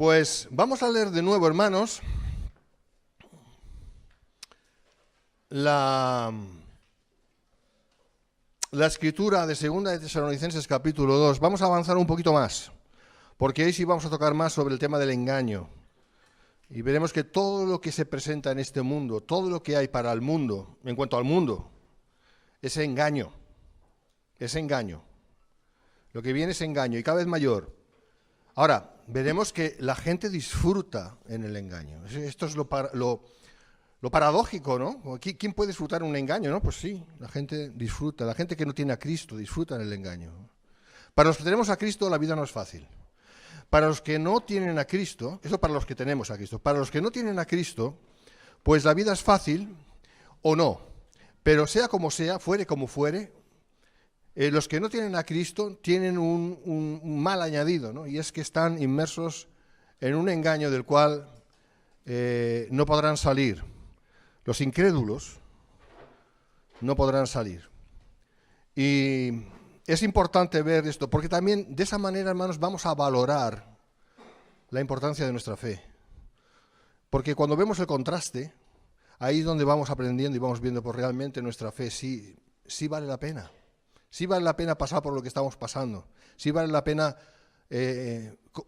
Pues vamos a leer de nuevo, hermanos, la escritura de 2 de Tesalonicenses capítulo 2. Vamos a avanzar un poquito más, porque hoy sí vamos a tocar más sobre el tema del engaño. Y veremos que todo lo que se presenta en este mundo, todo lo que hay para el mundo, en cuanto al mundo, es engaño. Es engaño. Lo que viene es engaño y cada vez mayor. Ahora, veremos que la gente disfruta en el engaño. Esto es lo paradójico, ¿no? ¿Quién puede disfrutar un engaño, no? Pues sí, la gente disfruta. La gente que no tiene a Cristo disfruta en el engaño. Para los que tenemos a Cristo, la vida no es fácil. Para los que no tienen a Cristo, eso para los que tenemos a Cristo, para los que no tienen a Cristo, pues la vida es fácil o no. Pero sea como sea, fuere como fuere, los que no tienen a Cristo tienen un mal añadido, ¿no? Y es que están inmersos en un engaño del cual no podrán salir. Los incrédulos no podrán salir. Y es importante ver esto, porque también de esa manera, hermanos, vamos a valorar la importancia de nuestra fe. Porque cuando vemos el contraste, ahí es donde vamos aprendiendo y vamos viendo por realmente nuestra fe sí vale la pena. Sí vale la pena pasar por lo que estamos pasando. Sí vale la pena,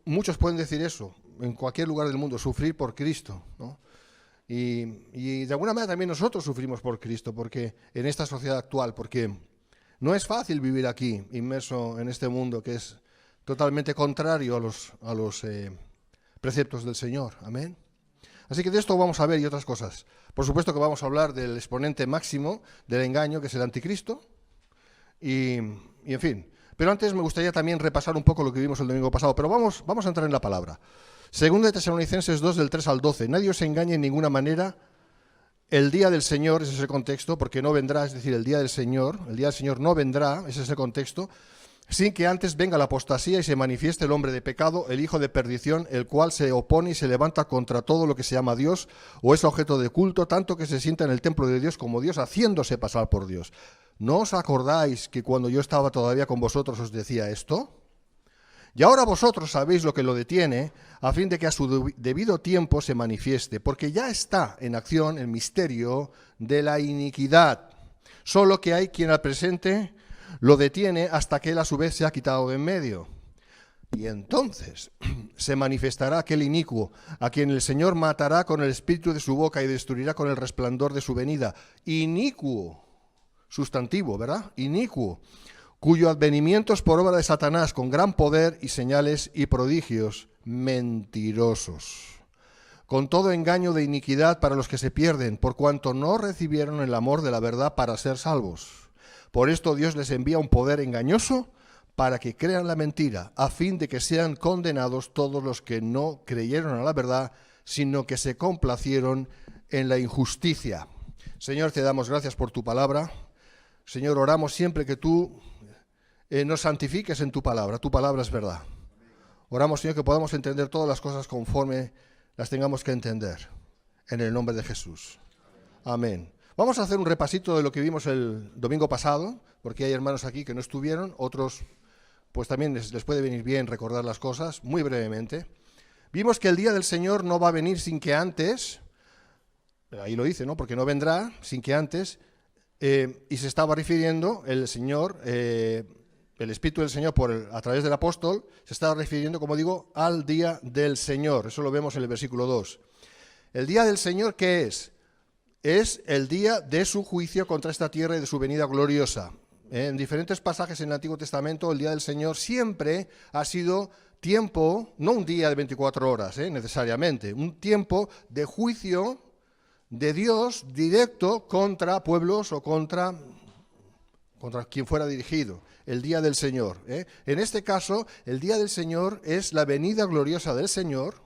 muchos pueden decir eso, en cualquier lugar del mundo, sufrir por Cristo, ¿no? Y de alguna manera también nosotros sufrimos por Cristo, porque en esta sociedad actual, porque no es fácil vivir aquí, inmerso en este mundo que es totalmente contrario a los preceptos del Señor. Amén. Así que de esto vamos a ver y otras cosas. Por supuesto que vamos a hablar del exponente máximo del engaño, que es el anticristo. Y en fin, pero antes me gustaría también repasar un poco lo que vimos el domingo pasado, pero vamos a entrar en la palabra. 2 de Tesalonicenses 2, del 3 al 12. Nadie os engañe en ninguna manera. El día del Señor, ese es el contexto, porque no vendrá, es decir, el día del Señor no vendrá, ese es el contexto, sin que antes venga la apostasía y se manifieste el hombre de pecado, el hijo de perdición, el cual se opone y se levanta contra todo lo que se llama Dios o es objeto de culto, tanto que se sienta en el templo de Dios como Dios, haciéndose pasar por Dios. ¿No os acordáis que cuando yo estaba todavía con vosotros os decía esto? Y ahora vosotros sabéis lo que lo detiene, a fin de que a su debido tiempo se manifieste, porque ya está en acción el misterio de la iniquidad. Solo que hay quien al presente lo detiene hasta que él a su vez se ha quitado de en medio. Y entonces se manifestará aquel inicuo, a quien el Señor matará con el espíritu de su boca y destruirá con el resplandor de su venida. Inicuo, sustantivo, ¿verdad? Inicuo, cuyo advenimiento es por obra de Satanás, con gran poder y señales y prodigios, mentirosos, con todo engaño de iniquidad para los que se pierden, por cuanto no recibieron el amor de la verdad para ser salvos. Por esto Dios les envía un poder engañoso para que crean la mentira, a fin de que sean condenados todos los que no creyeron a la verdad, sino que se complacieron en la injusticia. Señor, te damos gracias por tu palabra. Señor, oramos siempre que tú nos santifiques en tu palabra es verdad. Oramos, Señor, que podamos entender todas las cosas conforme las tengamos que entender, en el nombre de Jesús. Amén. Vamos a hacer un repasito de lo que vimos el domingo pasado, porque hay hermanos aquí que no estuvieron, otros pues también les puede venir bien recordar las cosas, muy brevemente. Vimos que el día del Señor no va a venir sin que antes, ahí lo dice, ¿no? Porque no vendrá sin que antes, y se estaba refiriendo el Señor, el Espíritu del Señor a través del apóstol, se estaba refiriendo, como digo, al día del Señor. Eso lo vemos en el versículo 2. ¿El día del Señor qué es? Es el día de su juicio contra esta tierra y de su venida gloriosa. En diferentes pasajes en el Antiguo Testamento, el día del Señor siempre ha sido tiempo, no un día de 24 horas necesariamente, un tiempo de juicio de Dios directo contra pueblos o contra quien fuera dirigido. El día del Señor. En este caso, el día del Señor es la venida gloriosa del Señor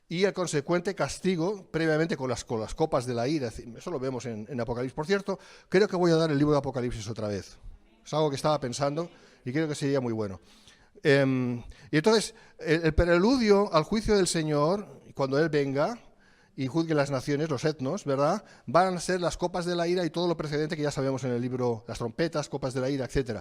y el consecuente castigo previamente con las copas de la ira. Eso lo vemos en Apocalipsis. Por cierto, creo que voy a dar el libro de Apocalipsis otra vez. Es algo que estaba pensando y creo que sería muy bueno. Y entonces, el preludio al juicio del Señor, cuando Él venga, y juzgue las naciones, los etnos, ¿verdad? Van a ser las copas de la ira y todo lo precedente que ya sabemos en el libro, las trompetas, copas de la ira, etc.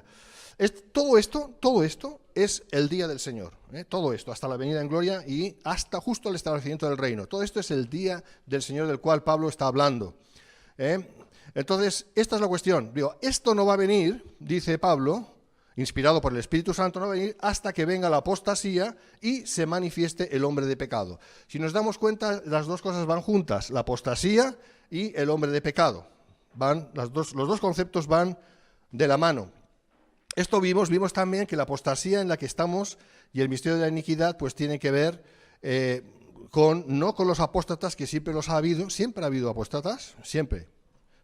Todo esto es el día del Señor, todo esto, hasta la venida en gloria y hasta justo el establecimiento del reino. Todo esto es el día del Señor del cual Pablo está hablando. Entonces, esta es la cuestión. Digo, esto no va a venir, dice Pablo, inspirado por el Espíritu Santo, no va a venir hasta que venga la apostasía y se manifieste el hombre de pecado. Si nos damos cuenta, las dos cosas van juntas, la apostasía y el hombre de pecado. Los dos conceptos van de la mano. Esto vimos también que la apostasía en la que estamos y el misterio de la iniquidad pues tiene que ver no con los apóstatas, que siempre los ha habido, siempre ha habido apóstatas, siempre.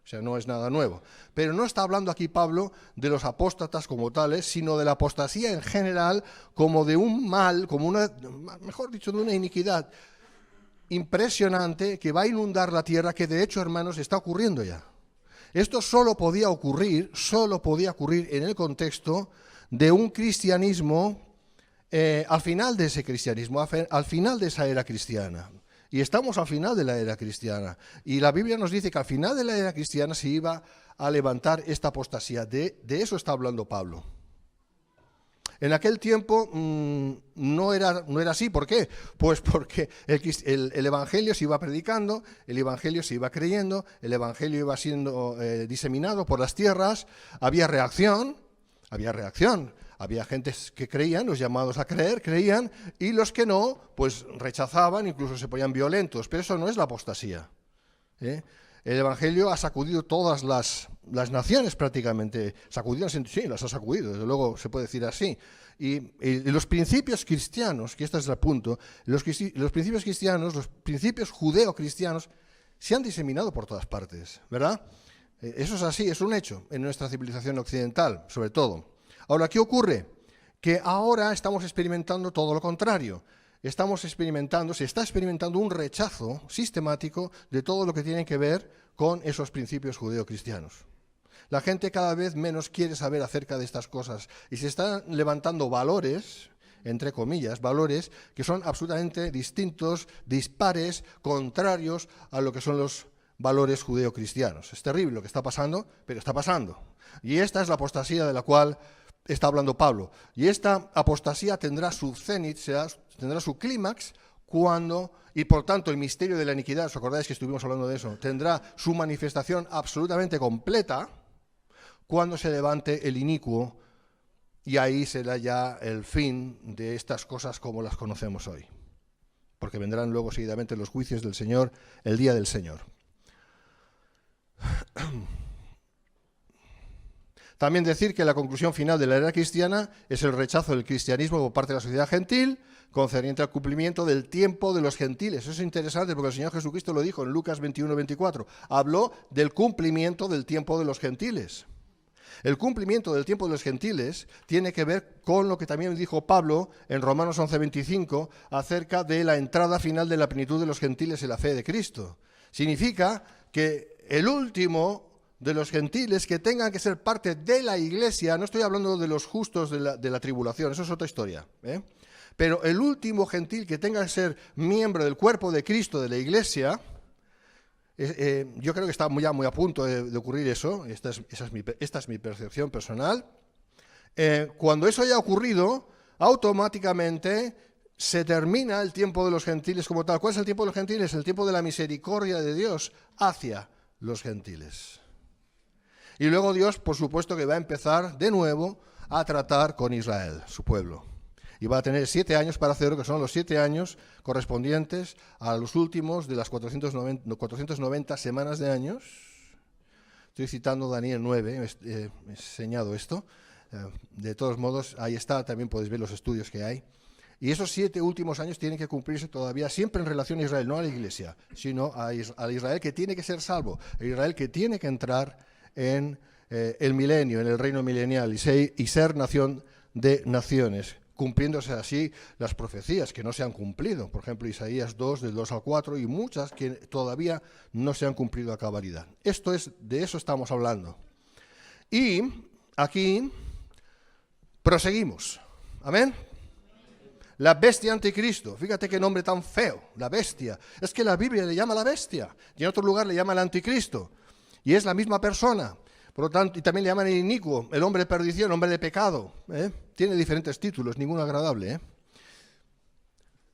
O sea, no es nada nuevo. Pero no está hablando aquí Pablo de los apóstatas como tales, sino de la apostasía en general como de un mal, mejor dicho, de una iniquidad impresionante que va a inundar la tierra, que de hecho, hermanos, está ocurriendo ya. Esto solo podía ocurrir en el contexto de un cristianismo, al final de ese cristianismo, al final de esa era cristiana. Y estamos al final de la era cristiana. Y la Biblia nos dice que al final de la era cristiana se iba a levantar esta apostasía. De eso está hablando Pablo. En aquel tiempo no era así. ¿Por qué? Pues porque el Evangelio se iba predicando, el Evangelio se iba creyendo, el Evangelio iba siendo diseminado por las tierras, había reacción. Había gente que creían, los llamados a creer, creían, y los que no, pues rechazaban, incluso se ponían violentos. Pero eso no es la apostasía. El Evangelio ha sacudido todas las naciones prácticamente. Sí, las ha sacudido, desde luego se puede decir así. Y los principios cristianos, que este es el punto, los principios cristianos, los principios judeo-cristianos, se han diseminado por todas partes, ¿verdad? Eso es así, es un hecho en nuestra civilización occidental, sobre todo. Ahora, ¿qué ocurre? Que ahora estamos experimentando todo lo contrario. Se está experimentando un rechazo sistemático de todo lo que tiene que ver con esos principios judeocristianos. La gente cada vez menos quiere saber acerca de estas cosas y se están levantando valores, entre comillas, valores que son absolutamente distintos, dispares, contrarios a lo que son los valores judeocristianos. Es terrible lo que está pasando, pero está pasando. Y esta es la apostasía de la cual está hablando Pablo. Y esta apostasía tendrá su cenit, tendrá su clímax y por tanto el misterio de la iniquidad, ¿os acordáis que estuvimos hablando de eso? Tendrá su manifestación absolutamente completa cuando se levante el inicuo, y ahí será ya el fin de estas cosas como las conocemos hoy. Porque vendrán luego seguidamente los juicios del Señor, el día del Señor. También decir que la conclusión final de la era cristiana es el rechazo del cristianismo por parte de la sociedad gentil, concerniente al cumplimiento del tiempo de los gentiles. Eso es interesante porque el Señor Jesucristo lo dijo en Lucas 21-24. Habló del cumplimiento del tiempo de los gentiles. El cumplimiento del tiempo de los gentiles tiene que ver con lo que también dijo Pablo en Romanos 11:25 acerca de la entrada final de la plenitud de los gentiles en la fe de Cristo. Significa que el último de los gentiles que tengan que ser parte de la iglesia, no estoy hablando de los justos de la tribulación, eso es otra historia, pero el último gentil que tenga que ser miembro del cuerpo de Cristo de la iglesia, yo creo que está ya muy a punto de ocurrir eso, esta es mi percepción personal. Cuando eso haya ocurrido, automáticamente se termina el tiempo de los gentiles como tal. ¿Cuál es el tiempo de los gentiles? El tiempo de la misericordia de Dios hacia los gentiles. Y luego Dios, por supuesto, que va a empezar de nuevo a tratar con Israel, su pueblo. Y va a tener 7 años para hacerlo, que son los 7 años correspondientes a los últimos de las 490 semanas de años. Estoy citando Daniel 9, he enseñado esto. De todos modos, ahí está, también podéis ver los estudios que hay. Y esos 7 últimos años tienen que cumplirse todavía siempre en relación a Israel, no a la iglesia, sino a Israel que tiene que ser salvo, a Israel que tiene que entrar en el milenio, en el reino milenial y ser nación de naciones, cumpliéndose así las profecías que no se han cumplido. Por ejemplo, Isaías 2, del 2 al 4, y muchas que todavía no se han cumplido a cabalidad. De eso estamos hablando. Y aquí proseguimos. ¿Amén? La bestia anticristo. Fíjate qué nombre tan feo, la bestia. Es que la Biblia le llama la bestia y en otro lugar le llama el anticristo. Y es la misma persona. Por lo tanto, y también le llaman el inicuo, el hombre de perdición, el hombre de pecado. Tiene diferentes títulos, ninguno agradable.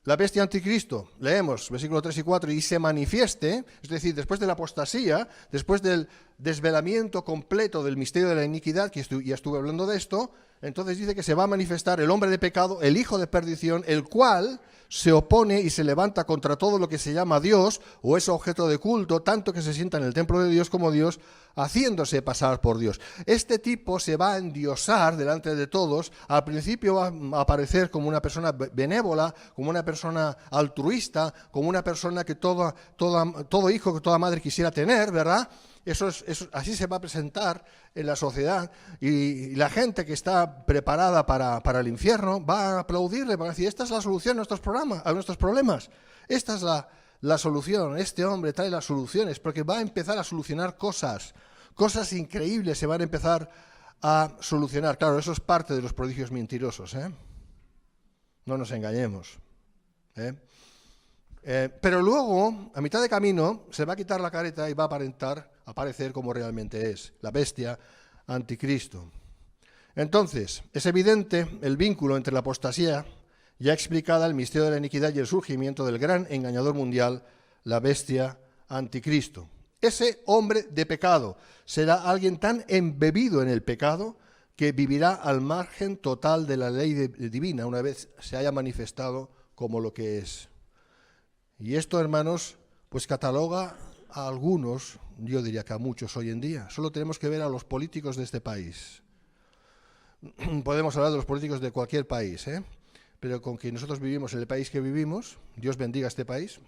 La bestia anticristo, leemos, versículos 3 y 4, y se manifieste, es decir, después de la apostasía, después del desvelamiento completo del misterio de la iniquidad, que ya estuve hablando de esto, entonces dice que se va a manifestar el hombre de pecado, el hijo de perdición, el cual se opone y se levanta contra todo lo que se llama Dios o es objeto de culto, tanto que se sienta en el templo de Dios como Dios, haciéndose pasar por Dios. Este tipo se va a endiosar delante de todos. Al principio va a aparecer como una persona benévola, como una persona altruista, como una persona que todo hijo, que toda madre quisiera tener, ¿verdad? Así se va a presentar en la sociedad y la gente que está preparada para el infierno va a aplaudirle, va a decir, esta es la solución a nuestros problemas, esta es la solución, este hombre trae las soluciones, porque va a empezar a solucionar cosas increíbles se van a empezar a solucionar. Claro, eso es parte de los prodigios mentirosos, no nos engañemos. Pero luego, a mitad de camino, se va a quitar la careta y va a aparecer como realmente es, la bestia anticristo. Entonces, es evidente el vínculo entre la apostasía ya explicada, el misterio de la iniquidad y el surgimiento del gran engañador mundial, la bestia anticristo. Ese hombre de pecado será alguien tan embebido en el pecado que vivirá al margen total de la ley divina una vez se haya manifestado como lo que es. Y esto, hermanos, pues cataloga a algunos, yo diría que a muchos hoy en día. Solo tenemos que ver a los políticos de este país. Podemos hablar de los políticos de cualquier país, pero con que nosotros vivimos en el país que vivimos, Dios bendiga este país,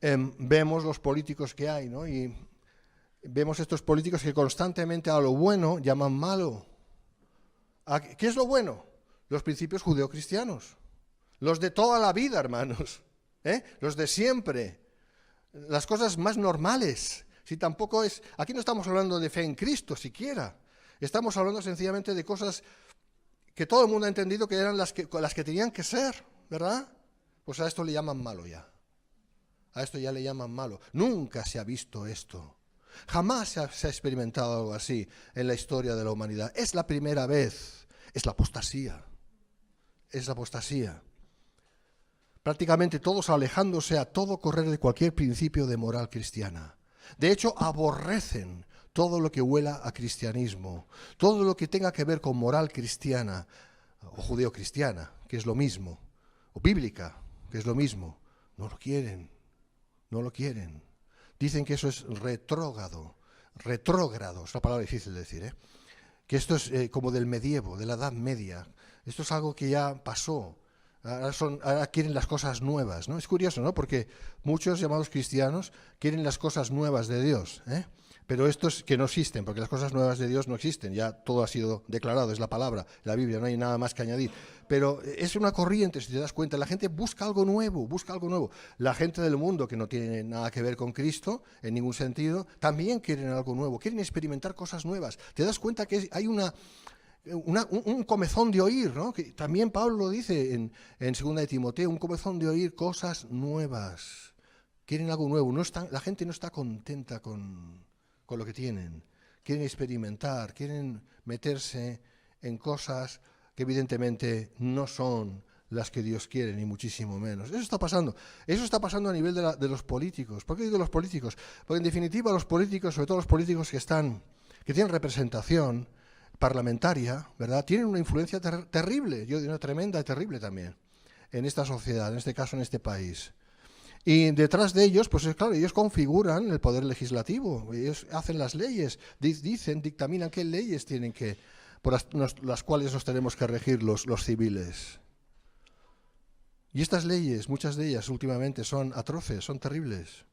vemos los políticos que hay, ¿no? Y vemos estos políticos que constantemente a lo bueno llaman malo. ¿Qué es lo bueno? Los principios judeocristianos, los de toda la vida, hermanos. Los de siempre, las cosas más normales. Si tampoco es, aquí no estamos hablando de fe en Cristo siquiera, estamos hablando sencillamente de cosas que todo el mundo ha entendido que eran las que tenían que ser, ¿verdad? Pues a esto le llaman malo ya. A esto ya le llaman malo. Nunca se ha visto esto. Jamás se ha experimentado algo así en la historia de la humanidad. Es la primera vez. Es la apostasía. Es la apostasía. Prácticamente todos alejándose a todo correr de cualquier principio de moral cristiana. De hecho, aborrecen todo lo que huela a cristianismo, todo lo que tenga que ver con moral cristiana o judeocristiana, que es lo mismo, o bíblica, que es lo mismo. No lo quieren, no lo quieren. Dicen que eso es retrógrado, es una palabra difícil de decir, que esto es como del medievo, de la Edad Media. Esto es algo que ya pasó. Ahora quieren las cosas nuevas, ¿no? Es curioso, ¿no? Porque muchos llamados cristianos quieren las cosas nuevas de Dios, pero estos que no existen, porque las cosas nuevas de Dios no existen, ya todo ha sido declarado, es la palabra, la Biblia, no hay nada más que añadir. Pero es una corriente, si te das cuenta, la gente busca algo nuevo, busca algo nuevo. La gente del mundo que no tiene nada que ver con Cristo, en ningún sentido, también quieren algo nuevo, quieren experimentar cosas nuevas. Te das cuenta que hay un comezón de oír, ¿no? Que también Pablo lo dice en 2 de Timoteo, un comezón de oír cosas nuevas. Quieren algo nuevo. La gente no está contenta con lo que tienen. Quieren experimentar, quieren meterse en cosas que evidentemente no son las que Dios quiere, ni muchísimo menos. Eso está pasando. Eso está pasando a nivel de los políticos. ¿Por qué digo los políticos? Porque en definitiva los políticos, sobre todo los políticos que tienen representación parlamentaria, ¿verdad? Tienen una influencia terrible, yo diría tremenda y terrible también, en esta sociedad, en este caso en este país. Y detrás de ellos, pues claro, ellos configuran el poder legislativo, ellos hacen las leyes, dictaminan qué leyes tienen por las cuales nos tenemos que regir los civiles. Y estas leyes, muchas de ellas últimamente son atroces, son terribles,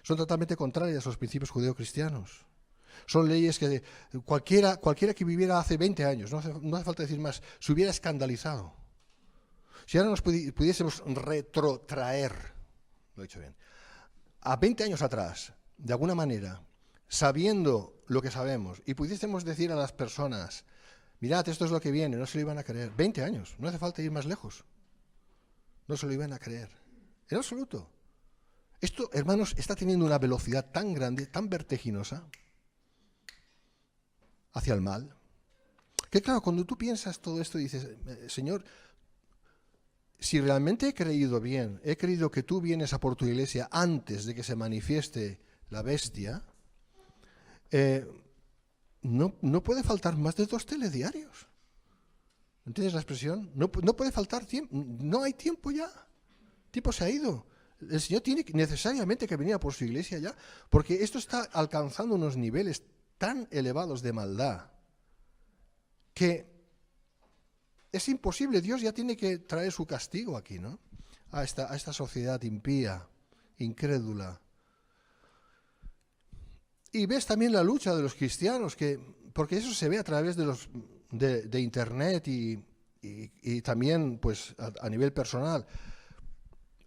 son totalmente contrarias a los principios judeocristianos. Son leyes que cualquiera que viviera hace 20 años, no hace falta decir más, se hubiera escandalizado. Si ahora nos pudiésemos retrotraer, lo he dicho bien, a 20 años atrás, de alguna manera, sabiendo lo que sabemos, y pudiésemos decir a las personas, mirad, esto es lo que viene, no se lo iban a creer. 20 años, no hace falta ir más lejos. No se lo iban a creer. En absoluto. Esto, hermanos, está teniendo una velocidad tan grande, tan vertiginosa, hacia el mal, que claro, cuando tú piensas todo esto y dices, Señor, si realmente he creído bien, he creído que tú vienes a por tu iglesia antes de que se manifieste la bestia, no puede faltar más de 2 telediarios. ¿Entiendes la expresión? No puede faltar tiempo, no hay tiempo ya. El tiempo se ha ido. El Señor tiene necesariamente que venir a por su iglesia ya, porque esto está alcanzando unos niveles tan elevados de maldad que es imposible. Dios ya tiene que traer su castigo aquí, ¿no? A esta sociedad impía, incrédula. Y ves también la lucha de los cristianos, porque eso se ve a través de Internet y también pues a nivel personal.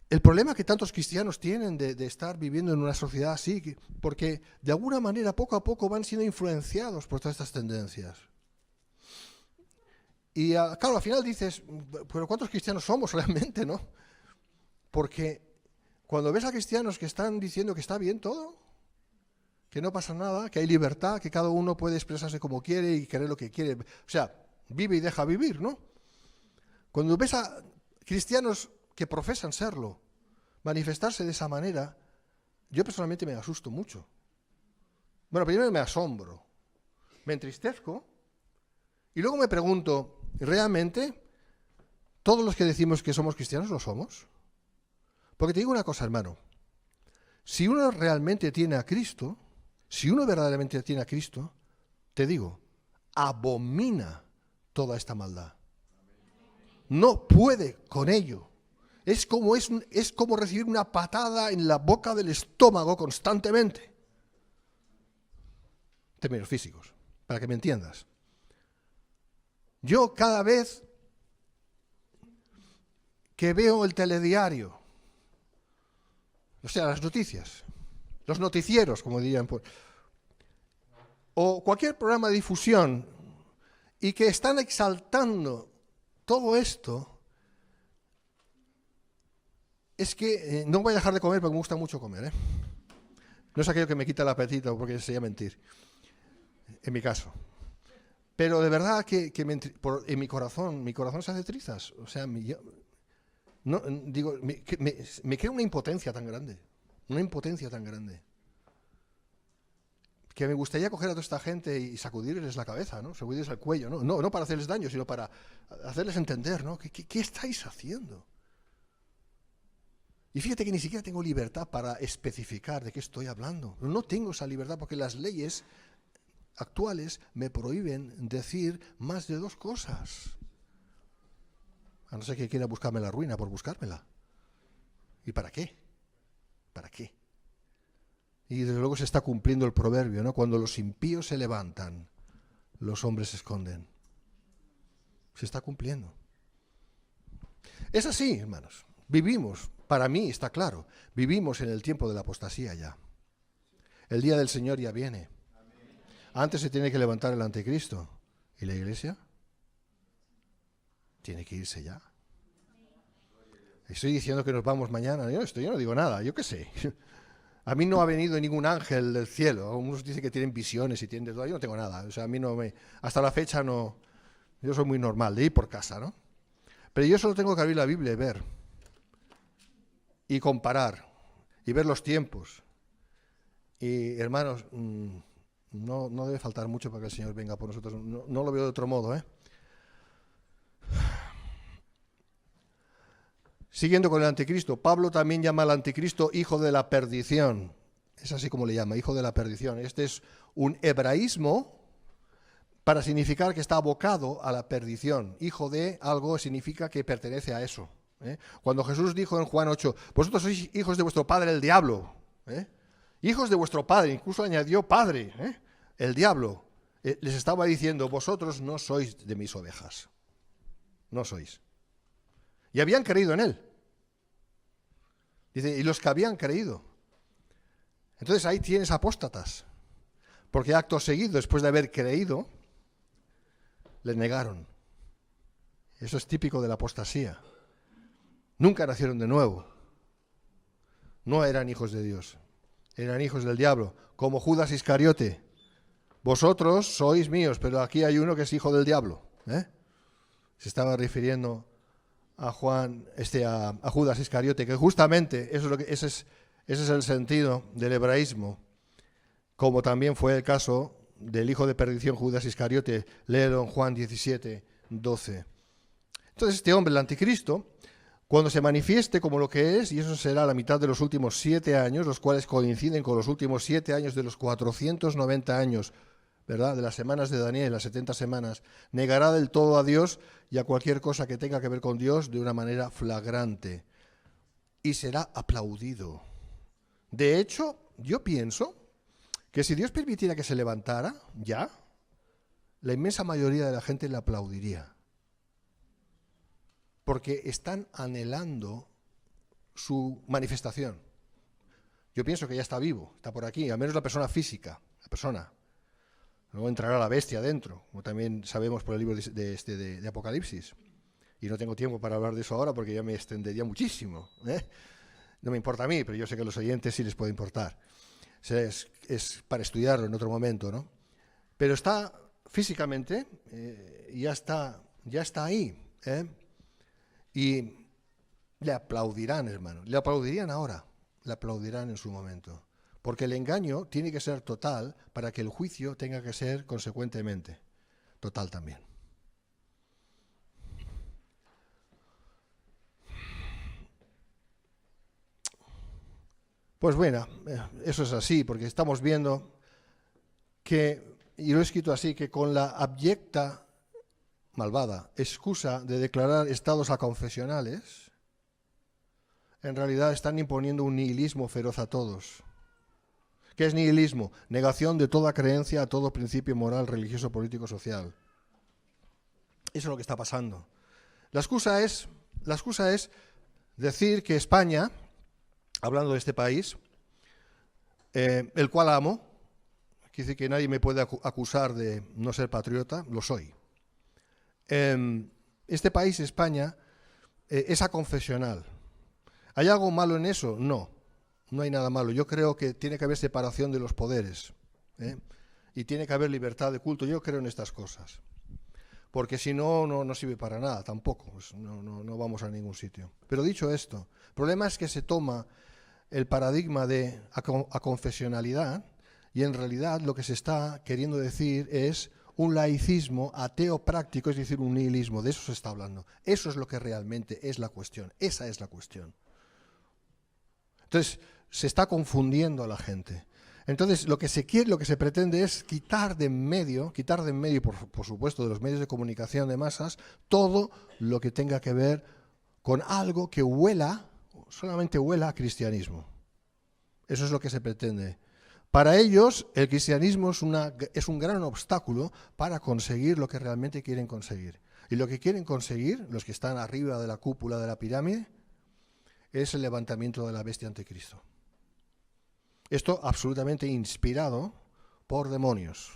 El problema que tantos cristianos tienen de estar viviendo en una sociedad así, porque de alguna manera poco a poco van siendo influenciados por todas estas tendencias. Y claro, al final dices, pero ¿cuántos cristianos somos realmente, no? Porque cuando ves a cristianos que están diciendo que está bien todo, que no pasa nada, que hay libertad, que cada uno puede expresarse como quiere y querer lo que quiere, o sea, vive y deja vivir, ¿no? Cuando ves a cristianos que profesan serlo, manifestarse de esa manera, yo personalmente me asusto mucho. Bueno, primero me asombro, me entristezco y luego me pregunto, ¿realmente todos los que decimos que somos cristianos lo somos? Porque te digo una cosa, hermano, si uno realmente tiene a Cristo, si uno verdaderamente tiene a Cristo, te digo, abomina toda esta maldad. No puede con ello. Es como recibir una patada en la boca del estómago constantemente. En términos físicos, para que me entiendas. Yo cada vez que veo el telediario, o sea, las noticias, los noticieros, como dirían, o cualquier programa de difusión, y que están exaltando todo esto, es que no voy a dejar de comer porque me gusta mucho comer, ¿eh? No es aquello que me quita el apetito porque sería mentir, en mi caso. Pero de verdad que en mi corazón se hace trizas. O sea, me crea una impotencia tan grande, que me gustaría coger a toda esta gente y sacudirles la cabeza, ¿no? Sacudirles el cuello, ¿no? No para hacerles daño, sino para hacerles entender, ¿no? ¿Qué estáis haciendo? Y fíjate que ni siquiera tengo libertad para especificar de qué estoy hablando. No tengo esa libertad porque las leyes actuales me prohíben decir más de 2 cosas. A no ser que quiera buscarme la ruina por buscármela. ¿Y para qué? ¿Para qué? Y desde luego se está cumpliendo el proverbio, ¿no? Cuando los impíos se levantan, los hombres se esconden. Se está cumpliendo. Es así, hermanos. Vivimos, para mí está claro, vivimos en el tiempo de la apostasía ya. El día del Señor ya viene. Antes se tiene que levantar el anticristo. ¿Y la iglesia? Tiene que irse ya. Estoy diciendo que nos vamos mañana. Yo no digo nada, yo qué sé. A mí no ha venido ningún ángel del cielo. Algunos dicen que tienen visiones y tienen de todo. Yo no tengo nada. O sea, a mí hasta la fecha no. Yo soy muy normal de ir por casa, ¿no? Pero yo solo tengo que abrir la Biblia y ver. Y comparar. Y ver los tiempos. Y, hermanos, no debe faltar mucho para que el Señor venga por nosotros. No lo veo de otro modo, ¿eh? Siguiendo con el anticristo, Pablo también llama al anticristo hijo de la perdición. Es así como le llama, hijo de la perdición. Este es un hebraísmo para significar que está abocado a la perdición. Hijo de algo significa que pertenece a eso. Cuando Jesús dijo en Juan 8, vosotros sois hijos de vuestro padre el diablo. Hijos de vuestro padre, incluso añadió padre, el diablo. Les estaba diciendo, vosotros no sois de mis ovejas. No sois. Y habían creído en él. Dice, y los que habían creído. Entonces ahí tienes apóstatas. Porque acto seguido, después de haber creído, le negaron. Eso es típico de la apostasía. Nunca nacieron de nuevo. No eran hijos de Dios. Eran hijos del diablo, como Judas Iscariote. Vosotros sois míos, pero aquí hay uno que es hijo del diablo. Se estaba refiriendo a Judas Iscariote, que justamente ese es el sentido del hebraísmo, como también fue el caso del hijo de perdición Judas Iscariote. Léelo en Juan 17, 12. Entonces este hombre, el anticristo, cuando se manifieste como lo que es, y eso será la mitad de los últimos 7 años, los cuales coinciden con los últimos 7 años de los 490 años, ¿verdad?, de las semanas de Daniel, las 70 semanas, negará del todo a Dios y a cualquier cosa que tenga que ver con Dios de una manera flagrante. Y será aplaudido. De hecho, yo pienso que si Dios permitiera que se levantara, ya, la inmensa mayoría de la gente le aplaudiría. Porque están anhelando su manifestación. Yo pienso que ya está vivo, está por aquí, al menos la persona física, la persona. Luego entrará la bestia dentro, como también sabemos por el libro de Apocalipsis. Y no tengo tiempo para hablar de eso ahora porque ya me extendería muchísimo. No me importa a mí, pero yo sé que a los oyentes sí les puede importar. Es para estudiarlo en otro momento, ¿no? Pero está físicamente, ya está ahí, Y le aplaudirán, hermano. Le aplaudirían ahora. Le aplaudirán en su momento. Porque el engaño tiene que ser total para que el juicio tenga que ser consecuentemente total también. Pues bueno, eso es así, porque estamos viendo que, y lo he escrito así, que con la abyecta, malvada, excusa de declarar estados aconfesionales, en realidad están imponiendo un nihilismo feroz a todos. ¿Qué es nihilismo? Negación de toda creencia a todo principio moral, religioso, político, social. Eso es lo que está pasando. La excusa es decir que España, hablando de este país, el cual amo, quiere decir que nadie me puede acusar de no ser patriota, lo soy. Este país, España, es aconfesional. ¿Hay algo malo en eso? No, no hay nada malo. Yo creo que tiene que haber separación de los poderes, y tiene que haber libertad de culto. Yo creo en estas cosas. Porque si no, no sirve para nada tampoco. Pues no vamos a ningún sitio. Pero dicho esto, el problema es que se toma el paradigma de aconfesionalidad y en realidad lo que se está queriendo decir es un laicismo ateo práctico, es decir, un nihilismo. De eso se está hablando. Eso es lo que realmente es la cuestión. Esa es la cuestión. Entonces, se está confundiendo a la gente. Entonces, lo que se quiere, lo que se pretende es quitar de en medio, por supuesto, de los medios de comunicación de masas, todo lo que tenga que ver con algo que solamente huela a cristianismo. Eso es lo que se pretende. Para ellos, el cristianismo es un gran obstáculo para conseguir lo que realmente quieren conseguir. Y lo que quieren conseguir, los que están arriba de la cúpula de la pirámide, es el levantamiento de la bestia anticristo. Esto absolutamente inspirado por demonios.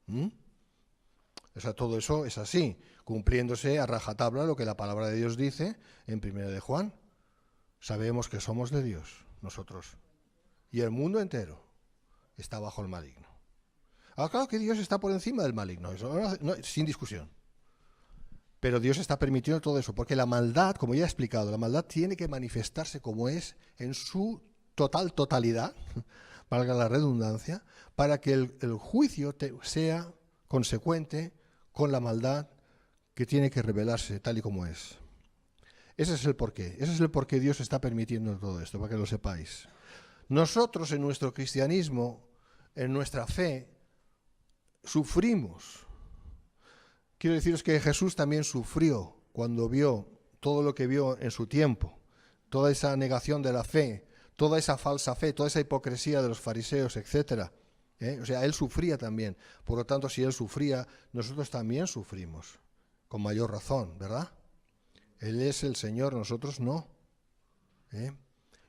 O sea, todo eso es así, cumpliéndose a rajatabla lo que la palabra de Dios dice en 1 de Juan. Sabemos que somos de Dios, nosotros. Y el mundo entero está bajo el maligno. Claro que Dios está por encima del maligno, eso sin discusión. Pero Dios está permitiendo todo eso, porque la maldad, como ya he explicado, la maldad tiene que manifestarse como es en su totalidad, valga la redundancia, para que el juicio sea consecuente con la maldad que tiene que revelarse tal y como es. Ese es el porqué. Ese es el porqué Dios está permitiendo todo esto, para que lo sepáis. Nosotros en nuestro cristianismo, en nuestra fe, sufrimos. Quiero deciros que Jesús también sufrió cuando vio todo lo que vio en su tiempo, toda esa negación de la fe, toda esa falsa fe, toda esa hipocresía de los fariseos, etc. O sea, Él sufría también. Por lo tanto, si Él sufría, nosotros también sufrimos, con mayor razón, ¿verdad? Él es el Señor, nosotros no.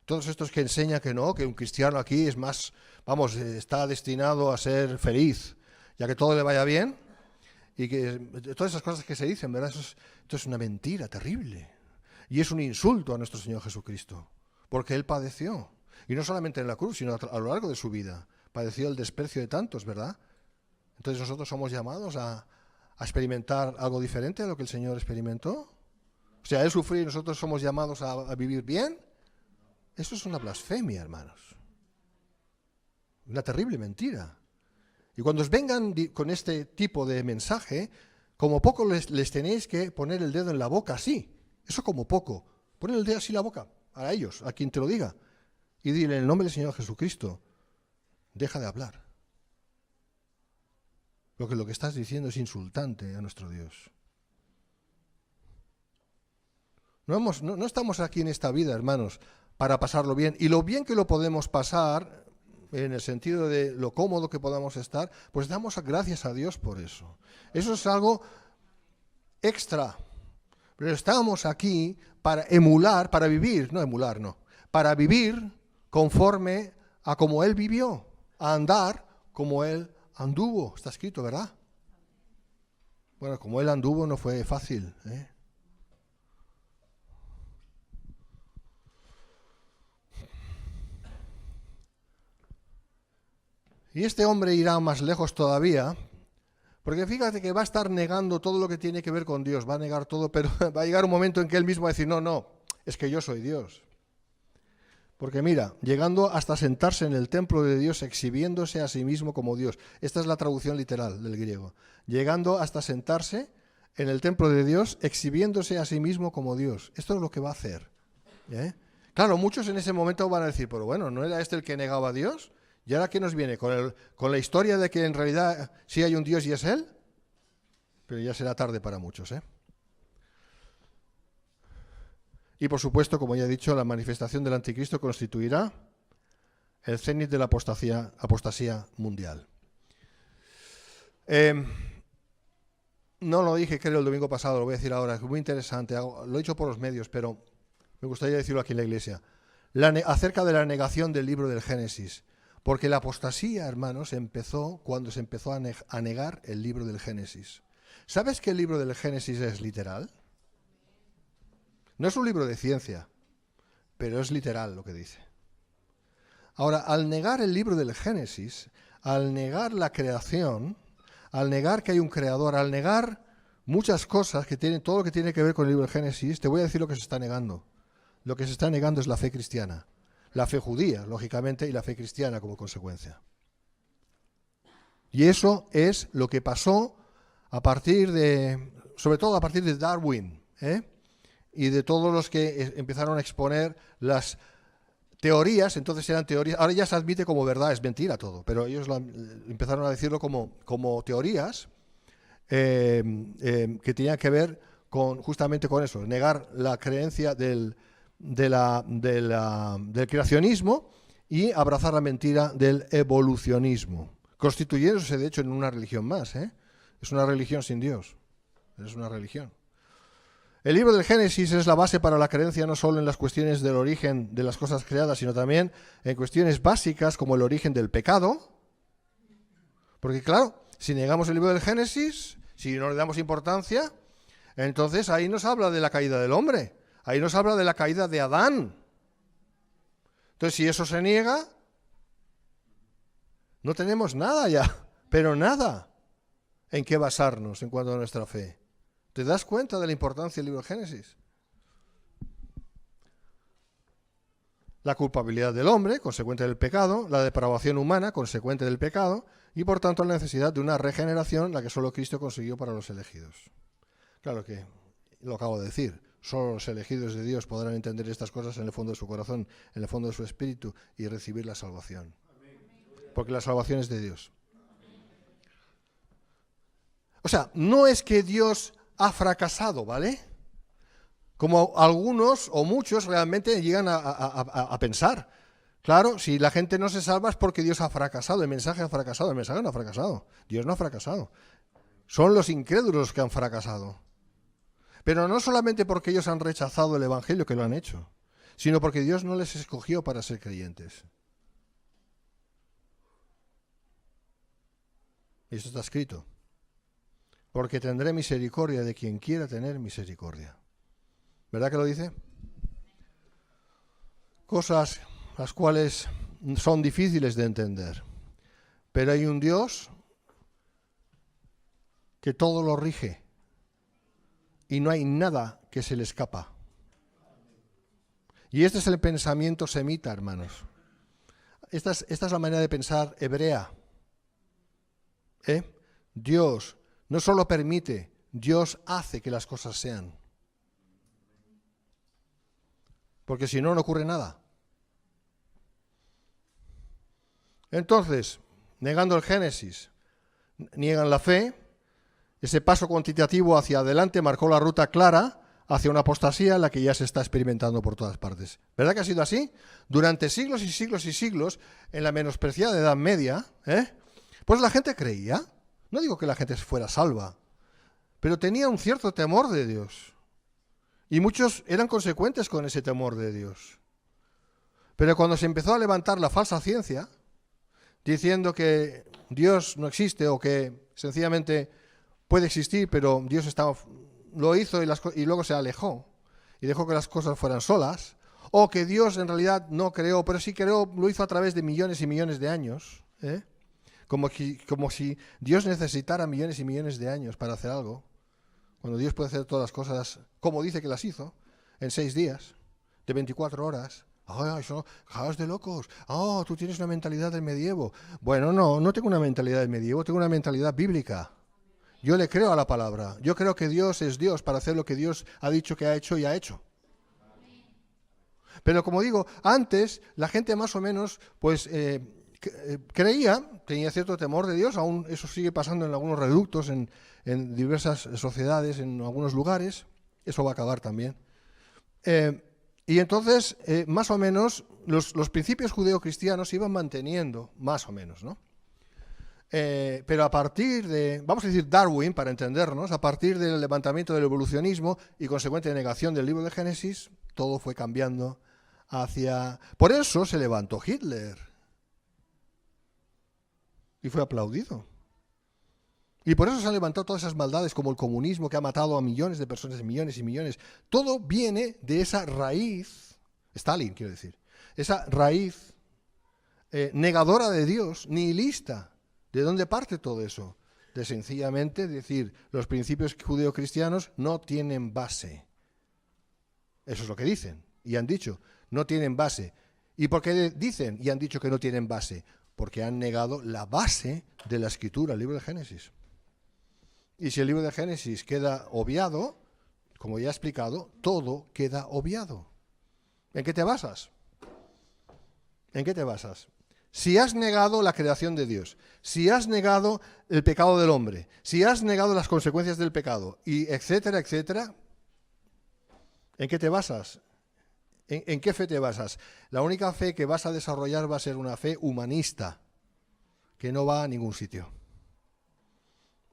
Todos estos que enseñan que no, que un cristiano aquí es más, está destinado a ser feliz, ya que todo le vaya bien, y que todas esas cosas que se dicen, ¿verdad? Esto es una mentira terrible. Y es un insulto a nuestro Señor Jesucristo, porque Él padeció. Y no solamente en la cruz, sino a lo largo de su vida. Padeció el desprecio de tantos, ¿verdad? Entonces nosotros somos llamados a experimentar algo diferente a lo que el Señor experimentó. O sea, Él sufrió y nosotros somos llamados a vivir bien. Eso es una blasfemia, hermanos. Una terrible mentira. Y cuando os vengan con este tipo de mensaje, como poco les tenéis que poner el dedo en la boca así. Eso como poco. Poner el dedo así en la boca a ellos, a quien te lo diga. Y dile, en el nombre del Señor Jesucristo, deja de hablar. Lo que estás diciendo es insultante a nuestro Dios. No estamos aquí en esta vida, hermanos, para pasarlo bien. Y lo bien que lo podemos pasar, en el sentido de lo cómodo que podamos estar, pues damos gracias a Dios por eso. Eso es algo extra. Pero estamos aquí para emular, para vivir, no emular, no, para vivir conforme a como Él vivió, a andar como Él anduvo. Está escrito, ¿verdad? Bueno, como Él anduvo no fue fácil, ¿eh? Y este hombre irá más lejos todavía, porque fíjate que va a estar negando todo lo que tiene que ver con Dios, va a negar todo, pero va a llegar un momento en que él mismo va a decir, no, es que yo soy Dios. Porque mira, llegando hasta sentarse en el templo de Dios, exhibiéndose a sí mismo como Dios. Esta es la traducción literal del griego. Llegando hasta sentarse en el templo de Dios, exhibiéndose a sí mismo como Dios. Esto es lo que va a hacer, ¿eh? Claro, muchos en ese momento van a decir, pero bueno, ¿no era este el que negaba a Dios? ¿Y ahora qué nos viene? ¿Con la historia de que en realidad sí hay un Dios y es Él? Pero ya será tarde para muchos, ¿eh? Y por supuesto, como ya he dicho, la manifestación del anticristo constituirá el cenit de la apostasía mundial. No lo dije, creo, el domingo pasado, lo voy a decir ahora, es muy interesante, lo he dicho por los medios, pero me gustaría decirlo aquí en la iglesia. Acerca de la negación del libro del Génesis. Porque la apostasía, hermanos, empezó cuando se empezó a negar el libro del Génesis. ¿Sabes que el libro del Génesis es literal? No es un libro de ciencia, pero es literal lo que dice. Ahora, al negar el libro del Génesis, al negar la creación, al negar que hay un creador, al negar muchas cosas que tienen, todo lo que tiene que ver con el libro del Génesis, te voy a decir lo que se está negando. Lo que se está negando es la fe cristiana. La fe judía, lógicamente, y la fe cristiana como consecuencia. Y eso es lo que pasó sobre todo a partir de Darwin, y de todos los que empezaron a exponer las teorías. Entonces eran teorías, ahora ya se admite como verdad, es mentira todo, pero ellos empezaron a decirlo como teorías que tenían que ver justamente con eso, negar la creencia del creacionismo y abrazar la mentira del evolucionismo, constituyéndose de hecho en una religión más, ¿eh? Es una religión sin Dios, es una religión. El libro del Génesis es la base para la creencia no solo en las cuestiones del origen de las cosas creadas, sino también en cuestiones básicas como el origen del pecado, porque claro, si negamos el libro del Génesis, si no le damos importancia, entonces ahí nos habla de la caída del hombre. Ahí nos habla de la caída de Adán. Entonces, si eso se niega, no tenemos nada ya, pero nada en qué basarnos en cuanto a nuestra fe. ¿Te das cuenta de la importancia del libro de Génesis? La culpabilidad del hombre, consecuente del pecado, la depravación humana, consecuente del pecado, y por tanto la necesidad de una regeneración, la que solo Cristo consiguió para los elegidos. Claro que lo acabo de decir. Solo los elegidos de Dios podrán entender estas cosas en el fondo de su corazón, en el fondo de su espíritu, y recibir la salvación. Porque la salvación es de Dios. O sea, no es que Dios ha fracasado, ¿vale? Como algunos o muchos realmente llegan a pensar. Claro, si la gente no se salva es porque Dios ha fracasado, el mensaje ha fracasado, el mensaje no ha fracasado. Dios no ha fracasado. Son los incrédulos los que han fracasado. Pero no solamente porque ellos han rechazado el Evangelio, que lo han hecho, sino porque Dios no les escogió para ser creyentes. Y esto está escrito. Porque tendré misericordia de quien quiera tener misericordia. ¿Verdad que lo dice? Cosas las cuales son difíciles de entender. Pero hay un Dios que todo lo rige y no hay nada que se le escapa. Y este es el pensamiento semita, hermanos. Esta es la manera de pensar hebrea. Dios no solo permite, Dios hace que las cosas sean. Porque si no, no ocurre nada. Entonces, negando el Génesis, niegan la fe. Ese paso cuantitativo hacia adelante marcó la ruta clara hacia una apostasía en la que ya se está experimentando por todas partes. ¿Verdad que ha sido así? Durante siglos y siglos y siglos, en la menospreciada Edad Media, pues la gente creía. No digo que la gente fuera salva, pero tenía un cierto temor de Dios. Y muchos eran consecuentes con ese temor de Dios. Pero cuando se empezó a levantar la falsa ciencia, diciendo que Dios no existe o que sencillamente puede existir, pero Dios lo hizo y luego se alejó y dejó que las cosas fueran solas, o que Dios en realidad no creó, pero sí creó, lo hizo a través de millones y millones de años, como si Dios necesitara millones y millones de años para hacer algo, cuando Dios puede hacer todas las cosas como dice que las hizo, en 6 días, de 24 horas. ¡Ay, eso! ¡Jaos de locos! ¡Oh, tú tienes una mentalidad del medievo! Bueno, no tengo una mentalidad del medievo, tengo una mentalidad bíblica. Yo le creo a la palabra. Yo creo que Dios es Dios para hacer lo que Dios ha dicho que ha hecho y ha hecho. Pero como digo, antes la gente más o menos pues creía, tenía cierto temor de Dios, aún eso sigue pasando en algunos reductos, en diversas sociedades, en algunos lugares, eso va a acabar también. Y entonces, más o menos, los principios judeocristianos se iban manteniendo, más o menos, ¿no? Pero a partir de, vamos a decir Darwin, para entendernos, a partir del levantamiento del evolucionismo y consecuente negación del libro de Génesis, todo fue cambiando hacia... Por eso se levantó Hitler. Y fue aplaudido. Y por eso se han levantado todas esas maldades como el comunismo que ha matado a millones de personas, millones y millones. Todo viene de esa raíz, Stalin quiero decir, esa raíz negadora de Dios, nihilista. ¿De dónde parte todo eso? De sencillamente decir, los principios judeocristianos no tienen base. Eso es lo que dicen y han dicho, no tienen base. ¿Y por qué dicen y han dicho que no tienen base? Porque han negado la base de la escritura, el libro de Génesis. Y si el libro de Génesis queda obviado, como ya he explicado, todo queda obviado. ¿En qué te basas? ¿En qué te basas? Si has negado la creación de Dios, si has negado el pecado del hombre, si has negado las consecuencias del pecado, y etcétera, etcétera, ¿en qué te basas? ¿En qué fe te basas? La única fe que vas a desarrollar va a ser una fe humanista, que no va a ningún sitio.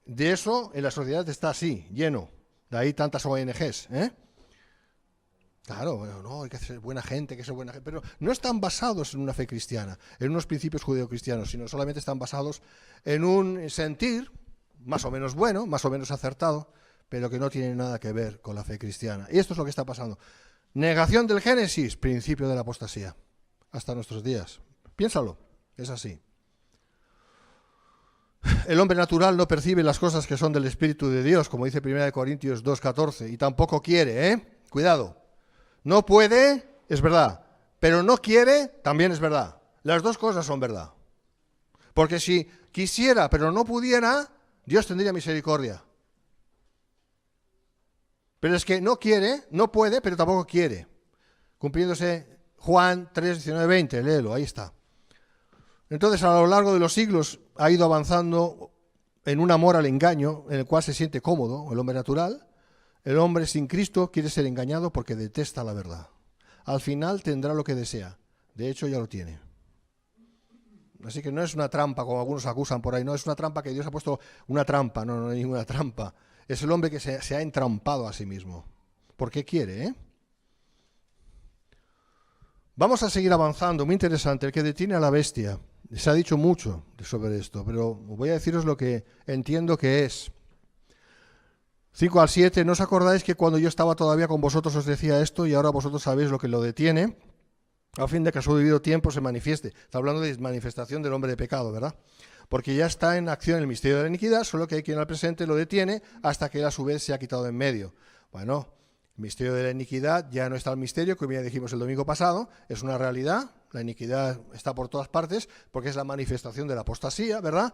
De eso en la sociedad está así, lleno. De ahí tantas ONGs, Claro, bueno, no, hay que ser buena gente, pero no están basados en una fe cristiana, en unos principios judeocristianos, sino solamente están basados en un sentir más o menos bueno, más o menos acertado, pero que no tiene nada que ver con la fe cristiana. Y esto es lo que está pasando. Negación del Génesis, principio de la apostasía, hasta nuestros días. Piénsalo, es así. El hombre natural no percibe las cosas que son del Espíritu de Dios, como dice 1 Corintios 2:14, y tampoco quiere, Cuidado. No puede, es verdad, pero no quiere, también es verdad. Las dos cosas son verdad. Porque si quisiera, pero no pudiera, Dios tendría misericordia. Pero es que no quiere, no puede, pero tampoco quiere. Cumpliéndose Juan 3:19-20, léelo, ahí está. Entonces, a lo largo de los siglos ha ido avanzando en un amor al engaño, en el cual se siente cómodo el hombre natural. El hombre sin Cristo quiere ser engañado porque detesta la verdad. Al final tendrá lo que desea. De hecho, ya lo tiene. Así que no es una trampa, como algunos acusan por ahí. No es una trampa que Dios ha puesto una trampa. No hay ninguna trampa. Es el hombre que se ha entrampado a sí mismo. Porque quiere, Vamos a seguir avanzando. Muy interesante. El que detiene a la bestia. Se ha dicho mucho sobre esto, pero voy a deciros lo que entiendo que es. 5 al 7, ¿no os acordáis que cuando yo estaba todavía con vosotros os decía esto y ahora vosotros sabéis lo que lo detiene? A fin de que a su debido tiempo se manifieste. Está hablando de manifestación del hombre de pecado, ¿verdad? Porque ya está en acción el misterio de la iniquidad, solo que hay quien al presente lo detiene hasta que él a su vez se ha quitado de en medio. Bueno, el misterio de la iniquidad ya no está el misterio, como ya dijimos el domingo pasado, es una realidad, la iniquidad está por todas partes porque es la manifestación de la apostasía, ¿verdad?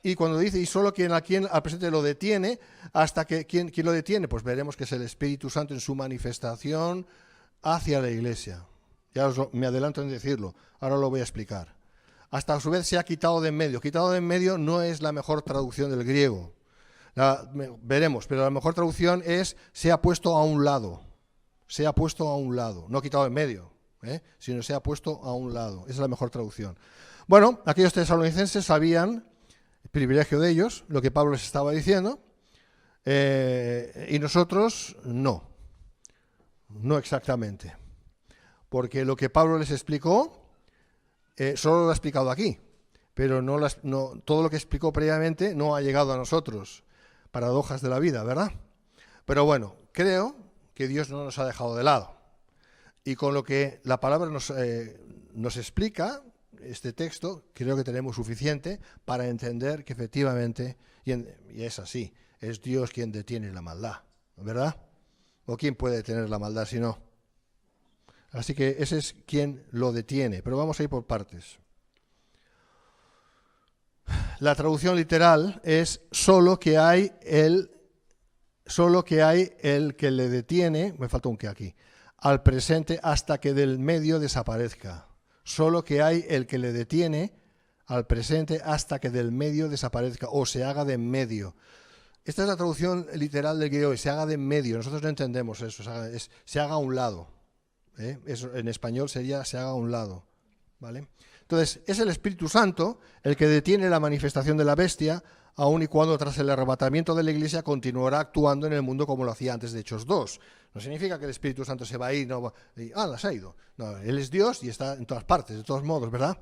Y cuando dice, y solo quien al presente lo detiene, hasta que, ¿quién lo detiene? Pues veremos que es el Espíritu Santo en su manifestación hacia la Iglesia. Ya me adelanto en decirlo, ahora lo voy a explicar. Hasta a su vez se ha quitado de en medio. Quitado de en medio no es la mejor traducción del griego. Veremos, pero la mejor traducción es se ha puesto a un lado. Se ha puesto a un lado, no quitado de en medio, sino se ha puesto a un lado. Esa es la mejor traducción. Bueno, aquellos tesalonicenses sabían, el privilegio de ellos, lo que Pablo les estaba diciendo, y nosotros no exactamente. Porque lo que Pablo les explicó, solo lo ha explicado aquí, pero todo lo que explicó previamente no ha llegado a nosotros. Paradojas de la vida, ¿verdad? Pero bueno, creo que Dios no nos ha dejado de lado. Y con lo que la palabra nos explica, este texto, creo que tenemos suficiente para entender que efectivamente, y es así, es Dios quien detiene la maldad, ¿verdad? ¿O quién puede detener la maldad si no? Así que ese es quien lo detiene, pero vamos a ir por partes. La traducción literal es solo que hay el que le detiene, me falta un que aquí, al presente hasta que del medio desaparezca. Solo que hay el que le detiene al presente hasta que del medio desaparezca o se haga de en medio. Esta es la traducción literal del griego, se haga de en medio. Nosotros no entendemos eso, se haga a un lado. Eso en español sería se haga a un lado, ¿vale? Entonces, es el Espíritu Santo el que detiene la manifestación de la bestia, aun y cuando tras el arrebatamiento de la Iglesia continuará actuando en el mundo como lo hacía antes de Hechos 2. No significa que el Espíritu Santo se va a ir, se ha ido. No, Él es Dios y está en todas partes, de todos modos, ¿verdad?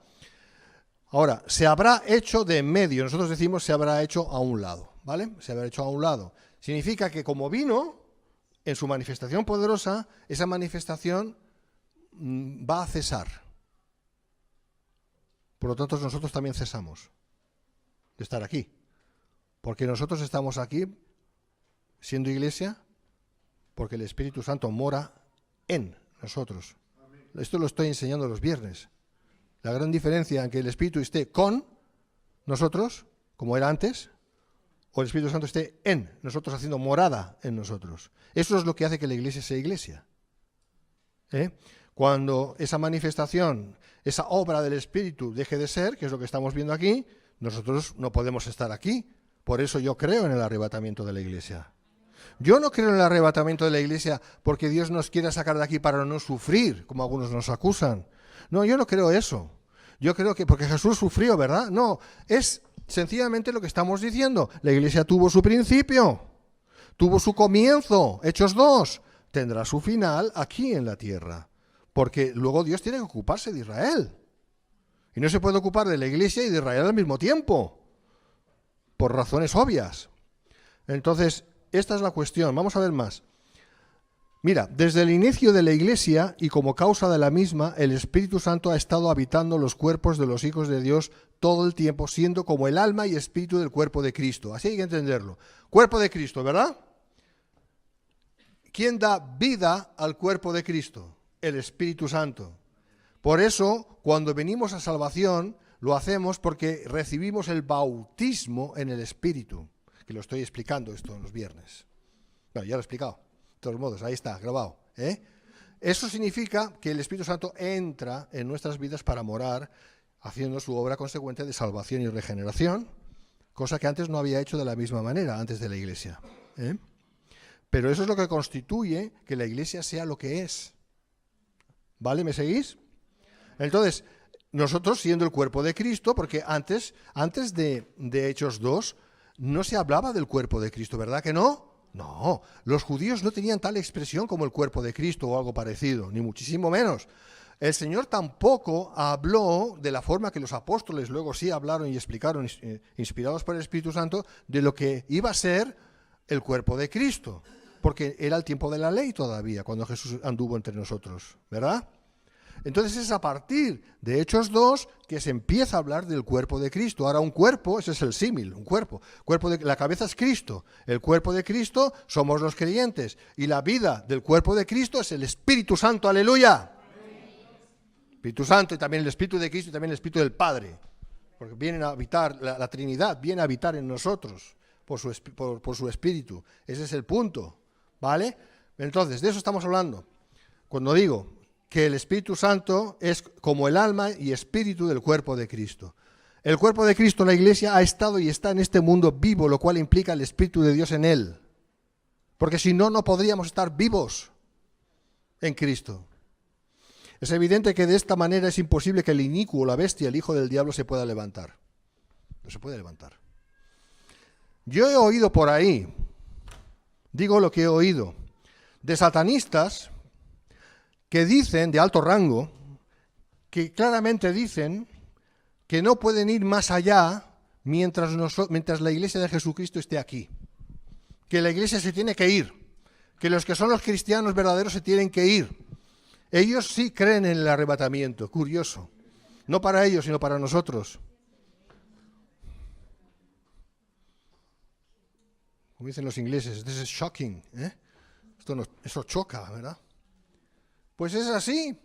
Ahora, se habrá hecho de en medio, nosotros decimos se habrá hecho a un lado, ¿vale? Se habrá hecho a un lado. Significa que como vino, en su manifestación poderosa, esa manifestación va a cesar. Por lo tanto, nosotros también cesamos de estar aquí. Porque nosotros estamos aquí siendo iglesia porque el Espíritu Santo mora en nosotros. Amén. Esto lo estoy enseñando los viernes. La gran diferencia en que el Espíritu esté con nosotros, como era antes, o el Espíritu Santo esté en nosotros, haciendo morada en nosotros. Eso es lo que hace que la iglesia sea iglesia. Cuando esa manifestación, esa obra del Espíritu deje de ser, que es lo que estamos viendo aquí, nosotros no podemos estar aquí. Por eso yo creo en el arrebatamiento de la iglesia. Yo no creo en el arrebatamiento de la iglesia porque Dios nos quiera sacar de aquí para no sufrir, como algunos nos acusan. No, yo no creo eso. Yo creo que porque Jesús sufrió, ¿verdad? No, es sencillamente lo que estamos diciendo. La iglesia tuvo su principio, tuvo su comienzo, Hechos 2, tendrá su final aquí en la tierra. Porque luego Dios tiene que ocuparse de Israel. Y no se puede ocupar de la iglesia y de Israel al mismo tiempo. Por razones obvias. Entonces, esta es la cuestión. Vamos a ver más. Mira, desde el inicio de la Iglesia y como causa de la misma, el Espíritu Santo ha estado habitando los cuerpos de los hijos de Dios todo el tiempo, siendo como el alma y espíritu del cuerpo de Cristo. Así hay que entenderlo. Cuerpo de Cristo, ¿verdad? ¿Quién da vida al cuerpo de Cristo? El Espíritu Santo. Por eso, cuando venimos a salvación, lo hacemos porque recibimos el bautismo en el Espíritu, que lo estoy explicando esto en los viernes. Bueno, ya lo he explicado. De todos modos, ahí está, grabado. Eso significa que el Espíritu Santo entra en nuestras vidas para morar, haciendo su obra consecuente de salvación y regeneración, cosa que antes no había hecho de la misma manera, antes de la Iglesia. Pero eso es lo que constituye que la Iglesia sea lo que es. ¿Vale? ¿Me seguís? Entonces, nosotros siendo el cuerpo de Cristo, porque antes de Hechos 2, no se hablaba del cuerpo de Cristo, ¿verdad que no? No, los judíos no tenían tal expresión como el cuerpo de Cristo o algo parecido, ni muchísimo menos. El Señor tampoco habló de la forma que los apóstoles luego sí hablaron y explicaron, inspirados por el Espíritu Santo, de lo que iba a ser el cuerpo de Cristo, porque era el tiempo de la ley todavía, cuando Jesús anduvo entre nosotros, ¿verdad? Entonces es a partir de Hechos 2 que se empieza a hablar del cuerpo de Cristo. Ahora un cuerpo, ese es el símil, un cuerpo. La cabeza es Cristo, el cuerpo de Cristo somos los creyentes y la vida del cuerpo de Cristo es el Espíritu Santo, aleluya. Espíritu Santo y también el Espíritu de Cristo y también el Espíritu del Padre, porque vienen a habitar, la Trinidad viene a habitar en nosotros por su Espíritu. Ese es el punto, ¿vale? Entonces, de eso estamos hablando. Cuando digo que el Espíritu Santo es como el alma y espíritu del cuerpo de Cristo. El cuerpo de Cristo, la Iglesia, ha estado y está en este mundo vivo, lo cual implica el Espíritu de Dios en él. Porque si no, no podríamos estar vivos en Cristo. Es evidente que de esta manera es imposible que el inicuo, la bestia, el hijo del diablo, se pueda levantar. No se puede levantar. Yo he oído por ahí, digo lo que he oído, de satanistas que dicen, de alto rango, que claramente dicen que no pueden ir más allá mientras la Iglesia de Jesucristo esté aquí. Que la Iglesia se tiene que ir. Que los que son los cristianos verdaderos se tienen que ir. Ellos sí creen en el arrebatamiento, curioso. No para ellos, sino para nosotros. Como dicen los ingleses, this is shocking. Eso choca, ¿verdad? Pues es así.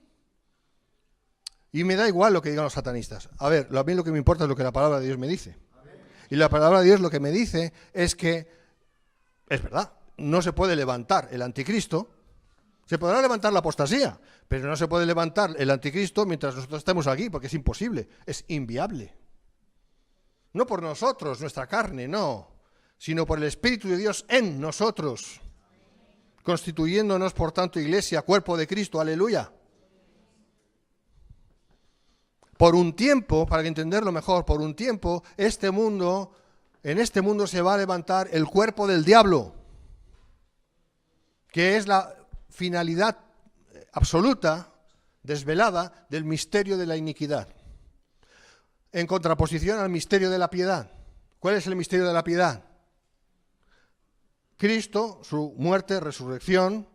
Y me da igual lo que digan los satanistas. A ver, a mí lo que me importa es lo que la palabra de Dios me dice. Y la palabra de Dios lo que me dice es que, es verdad, no se puede levantar el anticristo. Se podrá levantar la apostasía, pero no se puede levantar el anticristo mientras nosotros estemos aquí, porque es imposible, es inviable. No por nosotros, nuestra carne, no, sino por el Espíritu de Dios en nosotros, constituyéndonos, por tanto, Iglesia, cuerpo de Cristo, aleluya. Por un tiempo, para entenderlo mejor, por un tiempo, en este mundo se va a levantar el cuerpo del diablo, que es la finalidad absoluta, desvelada, del misterio de la iniquidad, en contraposición al misterio de la piedad. ¿Cuál es el misterio de la piedad? Cristo, su muerte, resurrección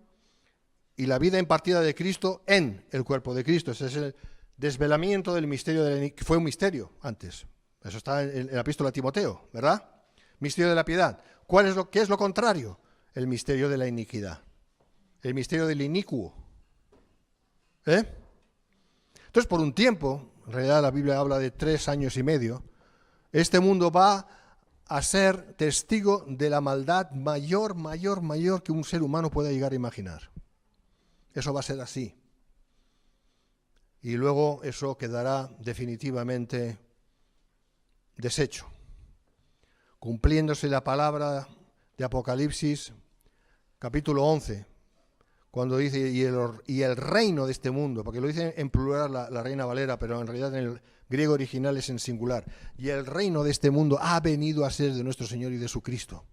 y la vida impartida de Cristo en el cuerpo de Cristo. Ese es el desvelamiento del misterio de la iniquidad, que fue un misterio antes. Eso está en la epístola a Timoteo, ¿verdad? Misterio de la piedad. ¿Qué es lo contrario? El misterio de la iniquidad. El misterio del inicuo. Entonces, por un tiempo, en realidad la Biblia habla de 3 años y medio, este mundo va a ser testigo de la maldad mayor que un ser humano pueda llegar a imaginar. Eso va a ser así. Y luego eso quedará definitivamente deshecho, cumpliéndose la palabra de Apocalipsis, capítulo 11, cuando dice, y el reino de este mundo, porque lo dice en plural la Reina Valera, pero en realidad en el griego original es en singular, y el reino de este mundo ha venido a ser de nuestro Señor y de su Cristo.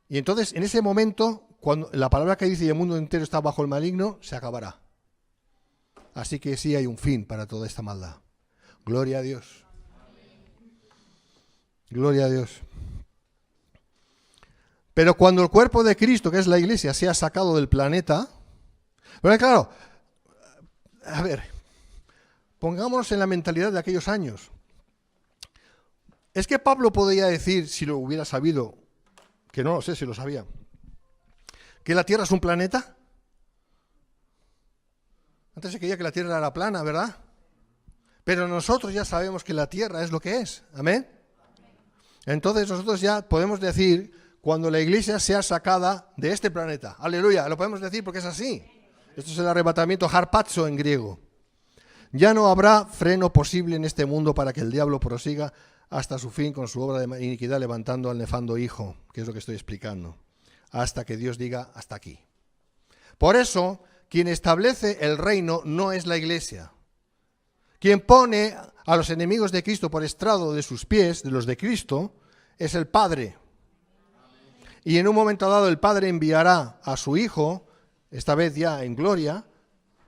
Y entonces, en ese momento, cuando la palabra que dice, y el mundo entero está bajo el maligno, se acabará. Así que sí hay un fin para toda esta maldad. Gloria a Dios. Gloria a Dios. Pero cuando el cuerpo de Cristo, que es la Iglesia, sea sacado del planeta, bueno, claro, a ver, pongámonos en la mentalidad de aquellos años. Es que Pablo podía decir, si lo hubiera sabido, que no lo sé si lo sabía, que la Tierra es un planeta. Antes se creía que la Tierra era plana, ¿verdad? Pero nosotros ya sabemos que la Tierra es lo que es. ¿Amén? Entonces nosotros ya podemos decir, cuando la Iglesia sea sacada de este planeta. Aleluya, lo podemos decir porque es así. Esto es el arrebatamiento harpazo en griego. Ya no habrá freno posible en este mundo para que el diablo prosiga hasta su fin con su obra de iniquidad, levantando al nefando hijo, que es lo que estoy explicando, hasta que Dios diga hasta aquí. Por eso, quien establece el reino no es la Iglesia. Quien pone a los enemigos de Cristo por estrado de sus pies, de los de Cristo, es el Padre. Y en un momento dado el Padre enviará a su Hijo, esta vez ya en gloria,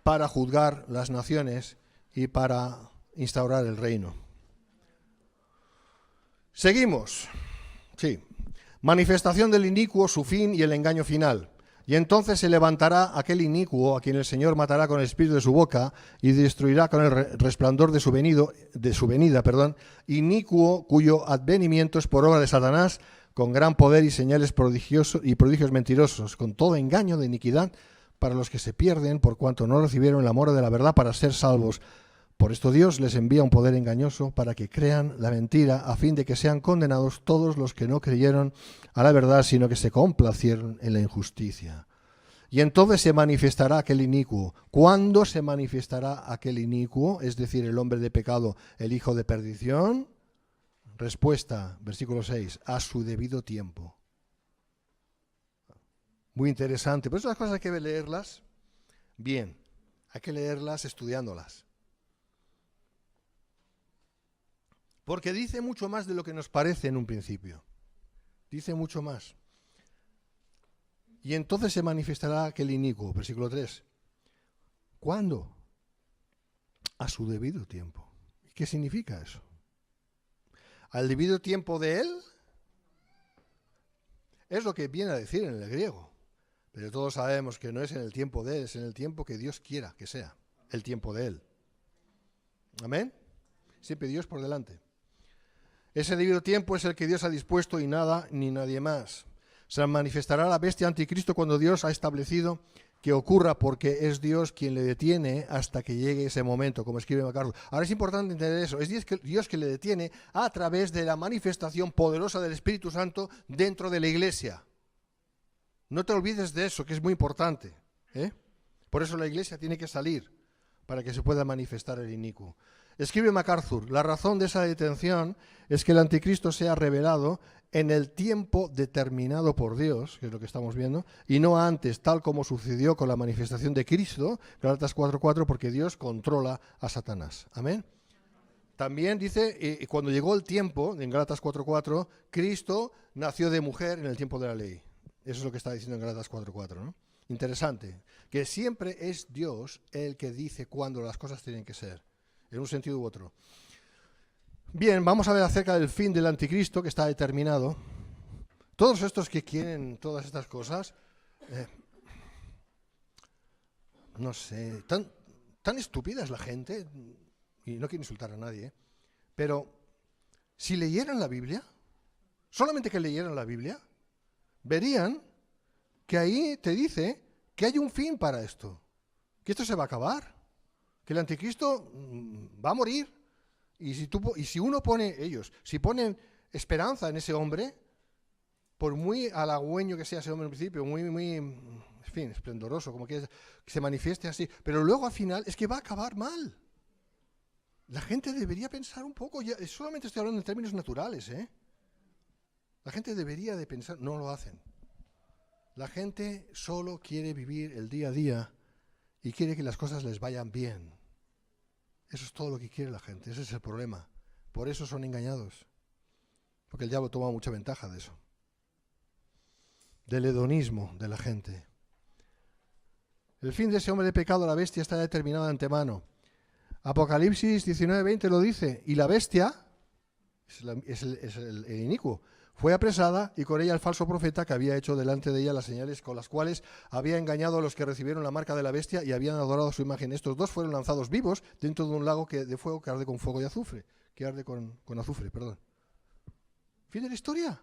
para juzgar las naciones y para instaurar el reino. Seguimos. Sí. Manifestación del inicuo, su fin y el engaño final. Y entonces se levantará aquel inicuo a quien el Señor matará con el espíritu de su boca y destruirá con el resplandor de su venida, inicuo cuyo advenimiento es por obra de Satanás, con gran poder y señales prodigiosos y prodigios mentirosos, con todo engaño de iniquidad para los que se pierden por cuanto no recibieron el amor de la verdad para ser salvos. Por esto Dios les envía un poder engañoso para que crean la mentira, a fin de que sean condenados todos los que no creyeron a la verdad, sino que se complacieron en la injusticia. Y entonces se manifestará aquel inicuo. ¿Cuándo se manifestará aquel inicuo? Es decir, el hombre de pecado, el hijo de perdición. Respuesta, versículo 6, a su debido tiempo. Muy interesante. Por eso las cosas hay que leerlas bien. Hay que leerlas estudiándolas. Porque dice mucho más de lo que nos parece en un principio. Dice mucho más. Y entonces se manifestará aquel inicuo, versículo 3. ¿Cuándo? A su debido tiempo. ¿Qué significa eso? ¿Al debido tiempo de él? Es lo que viene a decir en el griego. Pero todos sabemos que no es en el tiempo de él, es en el tiempo que Dios quiera que sea. El tiempo de él. ¿Amén? Siempre Dios por delante. Ese debido tiempo es el que Dios ha dispuesto y nada ni nadie más. Se manifestará la bestia anticristo cuando Dios ha establecido que ocurra, porque es Dios quien le detiene hasta que llegue ese momento, como escribe MacArthur. Ahora es importante entender eso. Es Dios que le detiene a través de la manifestación poderosa del Espíritu Santo dentro de la iglesia. No te olvides de eso, que es muy importante. Por eso la iglesia tiene que salir para que se pueda manifestar el inicuo. Escribe MacArthur, la razón de esa detención es que el anticristo sea revelado en el tiempo determinado por Dios, que es lo que estamos viendo, y no antes, tal como sucedió con la manifestación de Cristo, Gálatas 4:4, porque Dios controla a Satanás. Amén. También dice, cuando llegó el tiempo, en Gálatas 4:4, Cristo nació de mujer en el tiempo de la ley. Eso es lo que está diciendo en Gálatas 4:4, ¿no? Interesante, que siempre es Dios el que dice cuándo las cosas tienen que ser, en un sentido u otro. Bien, vamos a ver acerca del fin del anticristo, que está determinado. Todos estos que quieren todas estas cosas, no sé, tan estúpida es la gente, y no quiero insultar a nadie, pero si leyeran la Biblia, solamente que leyeran la Biblia, verían que ahí te dice que hay un fin para esto, que esto se va a acabar, que el anticristo va a morir. Y si uno pone, si ponen esperanza en ese hombre, por muy halagüeño que sea ese hombre en principio, muy, en fin, esplendoroso, como que se manifieste así, pero luego al final es que va a acabar mal. La gente debería pensar un poco, solamente estoy hablando en términos naturales, La gente debería de pensar, no lo hacen. La gente solo quiere vivir el día a día y quiere que las cosas les vayan bien. Eso es todo lo que quiere la gente, ese es el problema. Por eso son engañados. Porque el diablo toma mucha ventaja de eso. Del hedonismo de la gente. El fin de ese hombre de pecado, la bestia, está determinado de antemano. Apocalipsis 19:20 lo dice. Y la bestia, es el inicuo, fue apresada y con ella el falso profeta que había hecho delante de ella las señales con las cuales había engañado a los que recibieron la marca de la bestia y habían adorado su imagen. Estos dos fueron lanzados vivos dentro de un lago de fuego que arde con fuego y azufre. Que arde con azufre, perdón. Fin de la historia.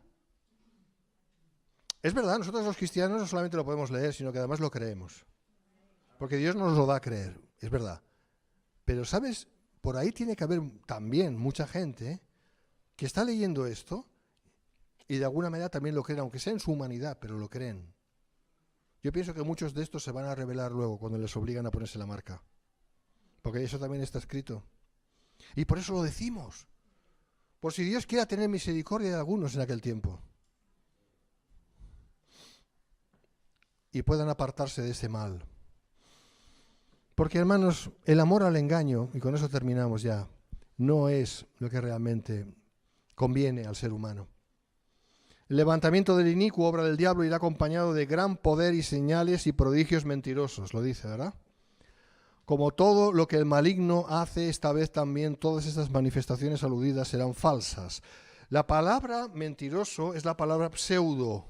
Es verdad, nosotros los cristianos no solamente lo podemos leer, sino que además lo creemos. Porque Dios nos lo da a creer, es verdad. Pero, ¿sabes? Por ahí tiene que haber también mucha gente que está leyendo esto y de alguna manera también lo creen, aunque sea en su humanidad, pero lo creen. Yo pienso que muchos de estos se van a revelar luego cuando les obligan a ponerse la marca. Porque eso también está escrito. Y por eso lo decimos. Por si Dios quiera tener misericordia de algunos en aquel tiempo. Y puedan apartarse de ese mal. Porque, hermanos, el amor al engaño, y con eso terminamos ya, no es lo que realmente conviene al ser humano. El levantamiento del inicuo, obra del diablo, irá acompañado de gran poder y señales y prodigios mentirosos, lo dice, ¿verdad? Como todo lo que el maligno hace, esta vez también todas estas manifestaciones aludidas serán falsas. La palabra mentiroso es la palabra pseudo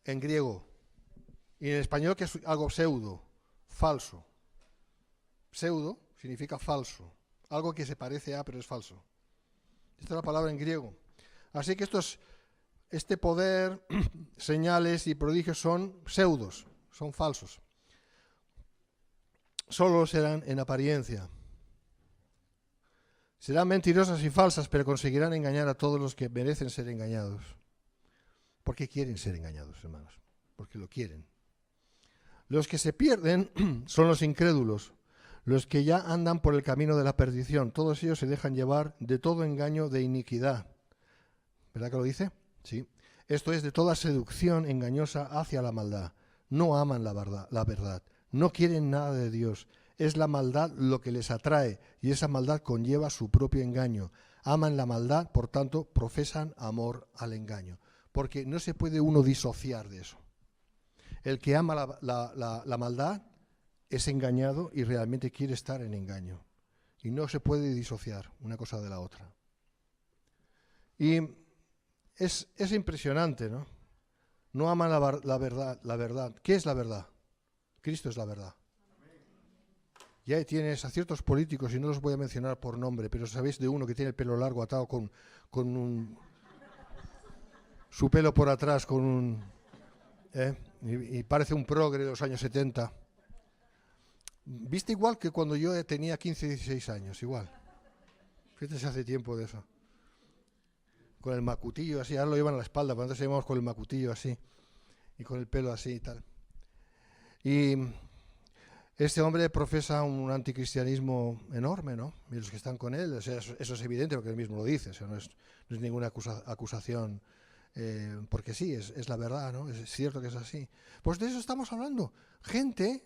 en griego. Y en español, que es algo pseudo, falso. Pseudo significa falso. Algo que se parece a, pero es falso. Esta es la palabra en griego. Así que este poder, señales y prodigios son pseudos, son falsos. Solo serán en apariencia. Serán mentirosas y falsas, pero conseguirán engañar a todos los que merecen ser engañados. Porque quieren ser engañados, hermanos. Porque lo quieren. Los que se pierden son los incrédulos, los que ya andan por el camino de la perdición. Todos ellos se dejan llevar de todo engaño de iniquidad. ¿Verdad que lo dice? Sí. Esto es de toda seducción engañosa hacia la maldad. No aman la verdad. No quieren nada de Dios. Es la maldad lo que les atrae y esa maldad conlleva su propio engaño. Aman la maldad, por tanto, profesan amor al engaño. Porque no se puede uno disociar de eso. El que ama la maldad es engañado y realmente quiere estar en engaño. Y no se puede disociar una cosa de la otra. Y es impresionante, ¿no? No aman la verdad. ¿Qué es la verdad? Cristo es la verdad. Y ahí tienes a ciertos políticos, y no los voy a mencionar por nombre, pero sabéis de uno que tiene el pelo largo atado con su pelo por atrás, y parece un progre de los años 70. Viste igual que cuando yo tenía 15, 16 años, igual. Fíjate, hace tiempo de eso. Con el macutillo así, ahora lo llevan a la espalda, pero antes íbamos con el macutillo así, y con el pelo así y tal. Y este hombre profesa un anticristianismo enorme, ¿no? Y los que están con él, o sea, eso es evidente porque él mismo lo dice, o sea, no es ninguna acusación, porque sí, es la verdad, ¿no? Es cierto que es así. Pues de eso estamos hablando. Gente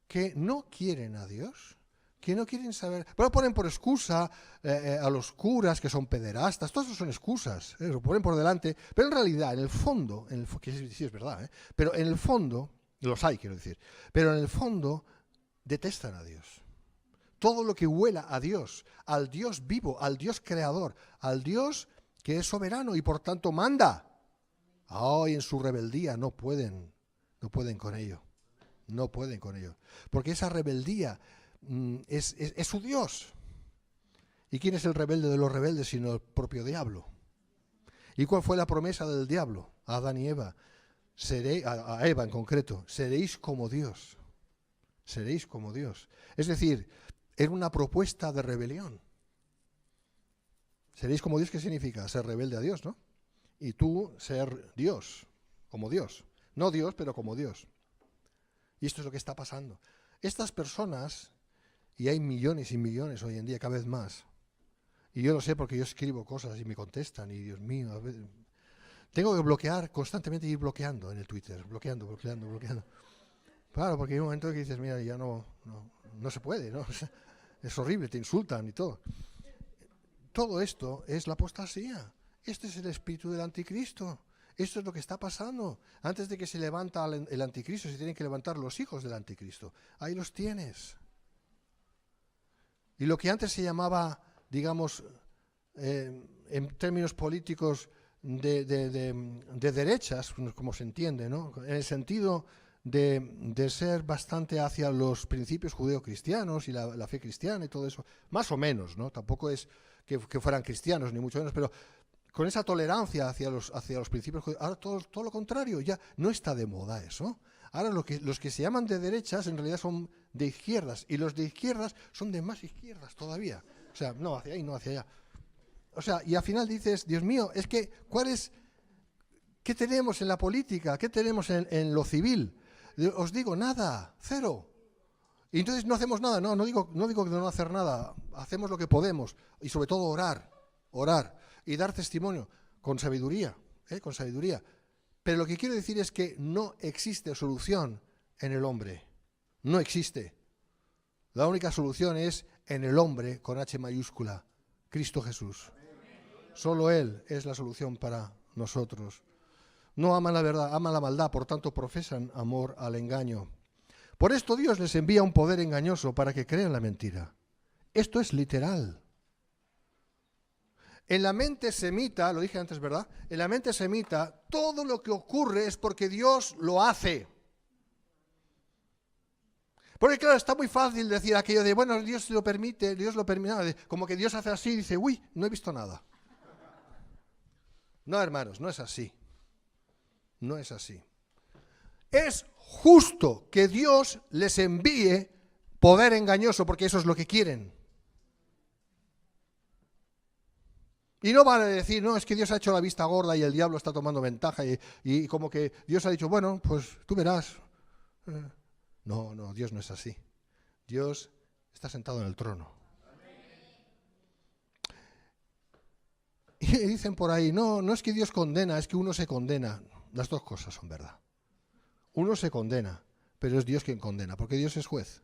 que no quieren a Dios, que no quieren saber, pero ponen por excusa a los curas que son pederastas, todos eso son excusas, lo ponen por delante, pero en realidad, en el fondo, que sí es verdad, pero en el fondo, los hay, quiero decir, pero en el fondo detestan a Dios. Todo lo que huela a Dios, al Dios vivo, al Dios creador, al Dios que es soberano y por tanto manda. Hoy en su rebeldía no pueden con ello. No pueden con ello. Porque esa rebeldía es su Dios. ¿Y quién es el rebelde de los rebeldes sino el propio diablo? ¿Y cuál fue la promesa del diablo? A Adán y Eva. A Eva en concreto. Seréis como Dios. Seréis como Dios. Es decir, era una propuesta de rebelión. Seréis como Dios, ¿qué significa? Ser rebelde a Dios, ¿no? Y tú ser Dios, como Dios. No Dios, pero como Dios. Y esto es lo que está pasando. Estas personas, y hay millones y millones hoy en día, cada vez más, y yo lo sé porque yo escribo cosas y me contestan, y Dios mío, a veces, tengo que bloquear, constantemente ir bloqueando en el Twitter, bloqueando. Claro, porque hay un momento que dices, mira, ya no se puede, ¿no? Es horrible, te insultan y todo. Todo esto es la apostasía. Este es el espíritu del anticristo. Esto es lo que está pasando. Antes de que se levanta el anticristo, se tienen que levantar los hijos del anticristo. Ahí los tienes. Y lo que antes se llamaba, digamos, en términos políticos de derechas, como se entiende, ¿no? En el sentido de ser bastante hacia los principios judeocristianos y la fe cristiana y todo eso, más o menos, ¿no? Tampoco es que fueran cristianos, ni mucho menos, pero con esa tolerancia hacia los principios judíos. Ahora todo lo contrario, ya no está de moda eso. Ahora los que se llaman de derechas en realidad son de izquierdas, y los de izquierdas son de más izquierdas todavía. O sea, no hacia ahí, no hacia allá. O sea, y al final dices, Dios mío, es que ¿qué tenemos en la política? ¿Qué tenemos en lo civil? Os digo, nada, cero. Y entonces no hacemos nada. No digo que no hacer nada. Hacemos lo que podemos. Y sobre todo orar y dar testimonio con sabiduría, con sabiduría. Pero lo que quiero decir es que no existe solución en el hombre. No existe. La única solución es en el hombre con H mayúscula, Cristo Jesús. Solo Él es la solución para nosotros. No aman la verdad, aman la maldad, por tanto profesan amor al engaño. Por esto Dios les envía un poder engañoso para que crean la mentira. Esto es literal. En la mente semita, lo dije antes, ¿verdad? En la mente semita, todo lo que ocurre es porque Dios lo hace. Porque claro, está muy fácil decir aquello de, bueno, Dios lo permite, como que Dios hace así y dice, uy, no he visto nada. No, hermanos, no es así. No es así. Es justo que Dios les envíe poder engañoso, porque eso es lo que quieren. Y no van a decir, no, es que Dios ha hecho la vista gorda y el diablo está tomando ventaja y como que Dios ha dicho, bueno, pues tú verás. No, Dios no es así. Dios está sentado en el trono. Y dicen por ahí, no es que Dios condena, es que uno se condena. Las dos cosas son verdad. Uno se condena, pero es Dios quien condena, porque Dios es juez.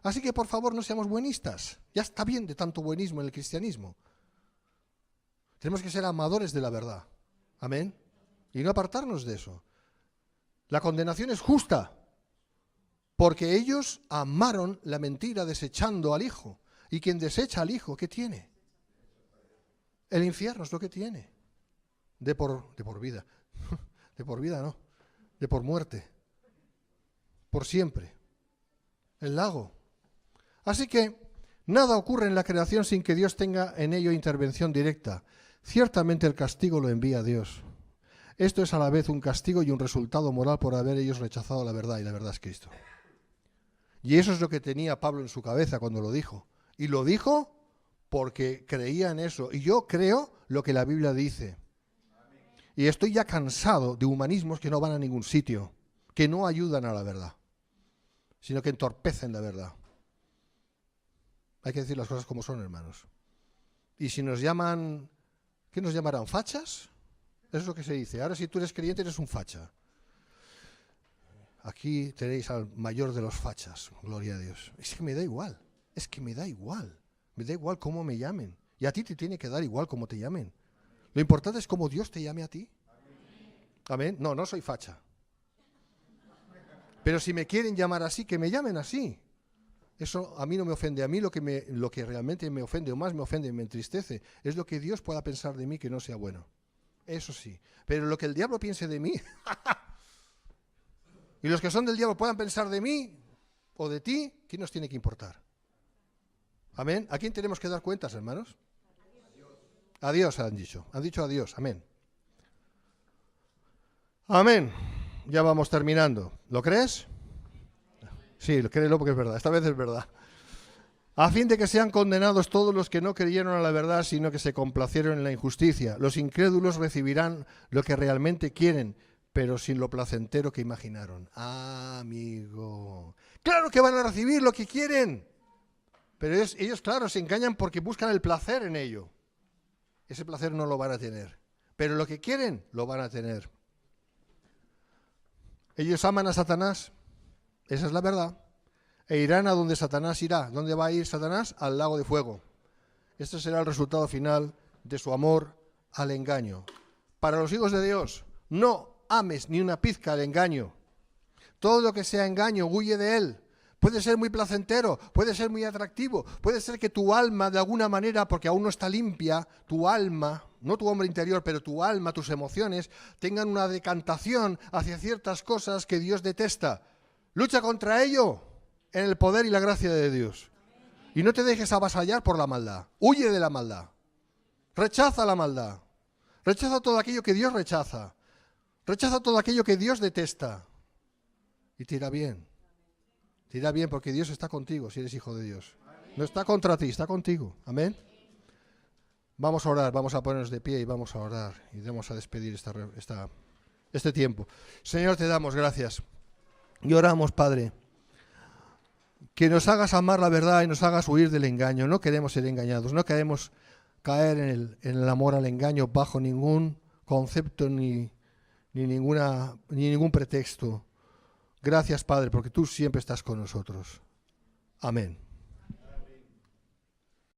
Así que por favor no seamos buenistas. Ya está bien de tanto buenismo en el cristianismo. Tenemos que ser amadores de la verdad. Amén. Y no apartarnos de eso. La condenación es justa, porque ellos amaron la mentira desechando al Hijo. Y quien desecha al Hijo, ¿qué tiene? El infierno es lo que tiene. De por vida. De por vida no. De por muerte. Por siempre. El lago. Así que nada ocurre en la creación sin que Dios tenga en ello intervención directa. Ciertamente el castigo lo envía Dios. Esto es a la vez un castigo y un resultado moral por haber ellos rechazado la verdad, y la verdad es Cristo. Y eso es lo que tenía Pablo en su cabeza cuando lo dijo. Y lo dijo porque creía en eso. Y yo creo lo que la Biblia dice. Y estoy ya cansado de humanismos que no van a ningún sitio, que no ayudan a la verdad, sino que entorpecen la verdad. Hay que decir las cosas como son, hermanos. Y si nos llaman, ¿qué nos llamarán? ¿Fachas? Eso es lo que se dice. Ahora si tú eres creyente eres un facha. Aquí tenéis al mayor de los fachas, gloria a Dios. Es que me da igual, me da igual cómo me llamen. Y a ti te tiene que dar igual cómo te llamen. Lo importante es cómo Dios te llame a ti. Amén. No soy facha. Pero si me quieren llamar así, que me llamen así. Eso a mí no me ofende. A mí lo que realmente me ofende, o más me ofende y me entristece, es lo que Dios pueda pensar de mí que no sea bueno. Eso sí. Pero lo que el diablo piense de mí, y los que son del diablo puedan pensar de mí o de ti, ¿qué nos tiene que importar? Amén. ¿A quién tenemos que dar cuentas, hermanos? A Dios han dicho. Han dicho a Dios. Amén. Amén. Ya vamos terminando. ¿Lo crees? Sí, créelo porque es verdad. Esta vez es verdad. A fin de que sean condenados todos los que no creyeron a la verdad, sino que se complacieron en la injusticia. Los incrédulos recibirán lo que realmente quieren, pero sin lo placentero que imaginaron. Ah, amigo. Claro que van a recibir lo que quieren. Pero ellos, claro, se engañan porque buscan el placer en ello. Ese placer no lo van a tener. Pero lo que quieren, lo van a tener. Ellos aman a Satanás. Esa es la verdad. E irán a donde Satanás irá. ¿Dónde va a ir Satanás? Al lago de fuego. Este será el resultado final de su amor al engaño. Para los hijos de Dios, no ames ni una pizca el engaño. Todo lo que sea engaño, huye de él. Puede ser muy placentero, puede ser muy atractivo, puede ser que tu alma de alguna manera, porque aún no está limpia, tu alma, no tu hombre interior, pero tu alma, tus emociones, tengan una decantación hacia ciertas cosas que Dios detesta. Lucha contra ello en el poder y la gracia de Dios. Y no te dejes avasallar por la maldad. Huye de la maldad. Rechaza la maldad. Rechaza todo aquello que Dios rechaza. Rechaza todo aquello que Dios detesta. Y te irá bien. Te irá bien porque Dios está contigo si eres hijo de Dios. No está contra ti, está contigo. Amén. Vamos a orar, vamos a ponernos de pie y vamos a orar. Y vamos a despedir este tiempo. Señor, te damos gracias. Y oramos, Padre, que nos hagas amar la verdad y nos hagas huir del engaño. No queremos ser engañados, no queremos caer en el amor al engaño bajo ningún concepto ni ningún pretexto. Gracias, Padre, porque tú siempre estás con nosotros. Amén.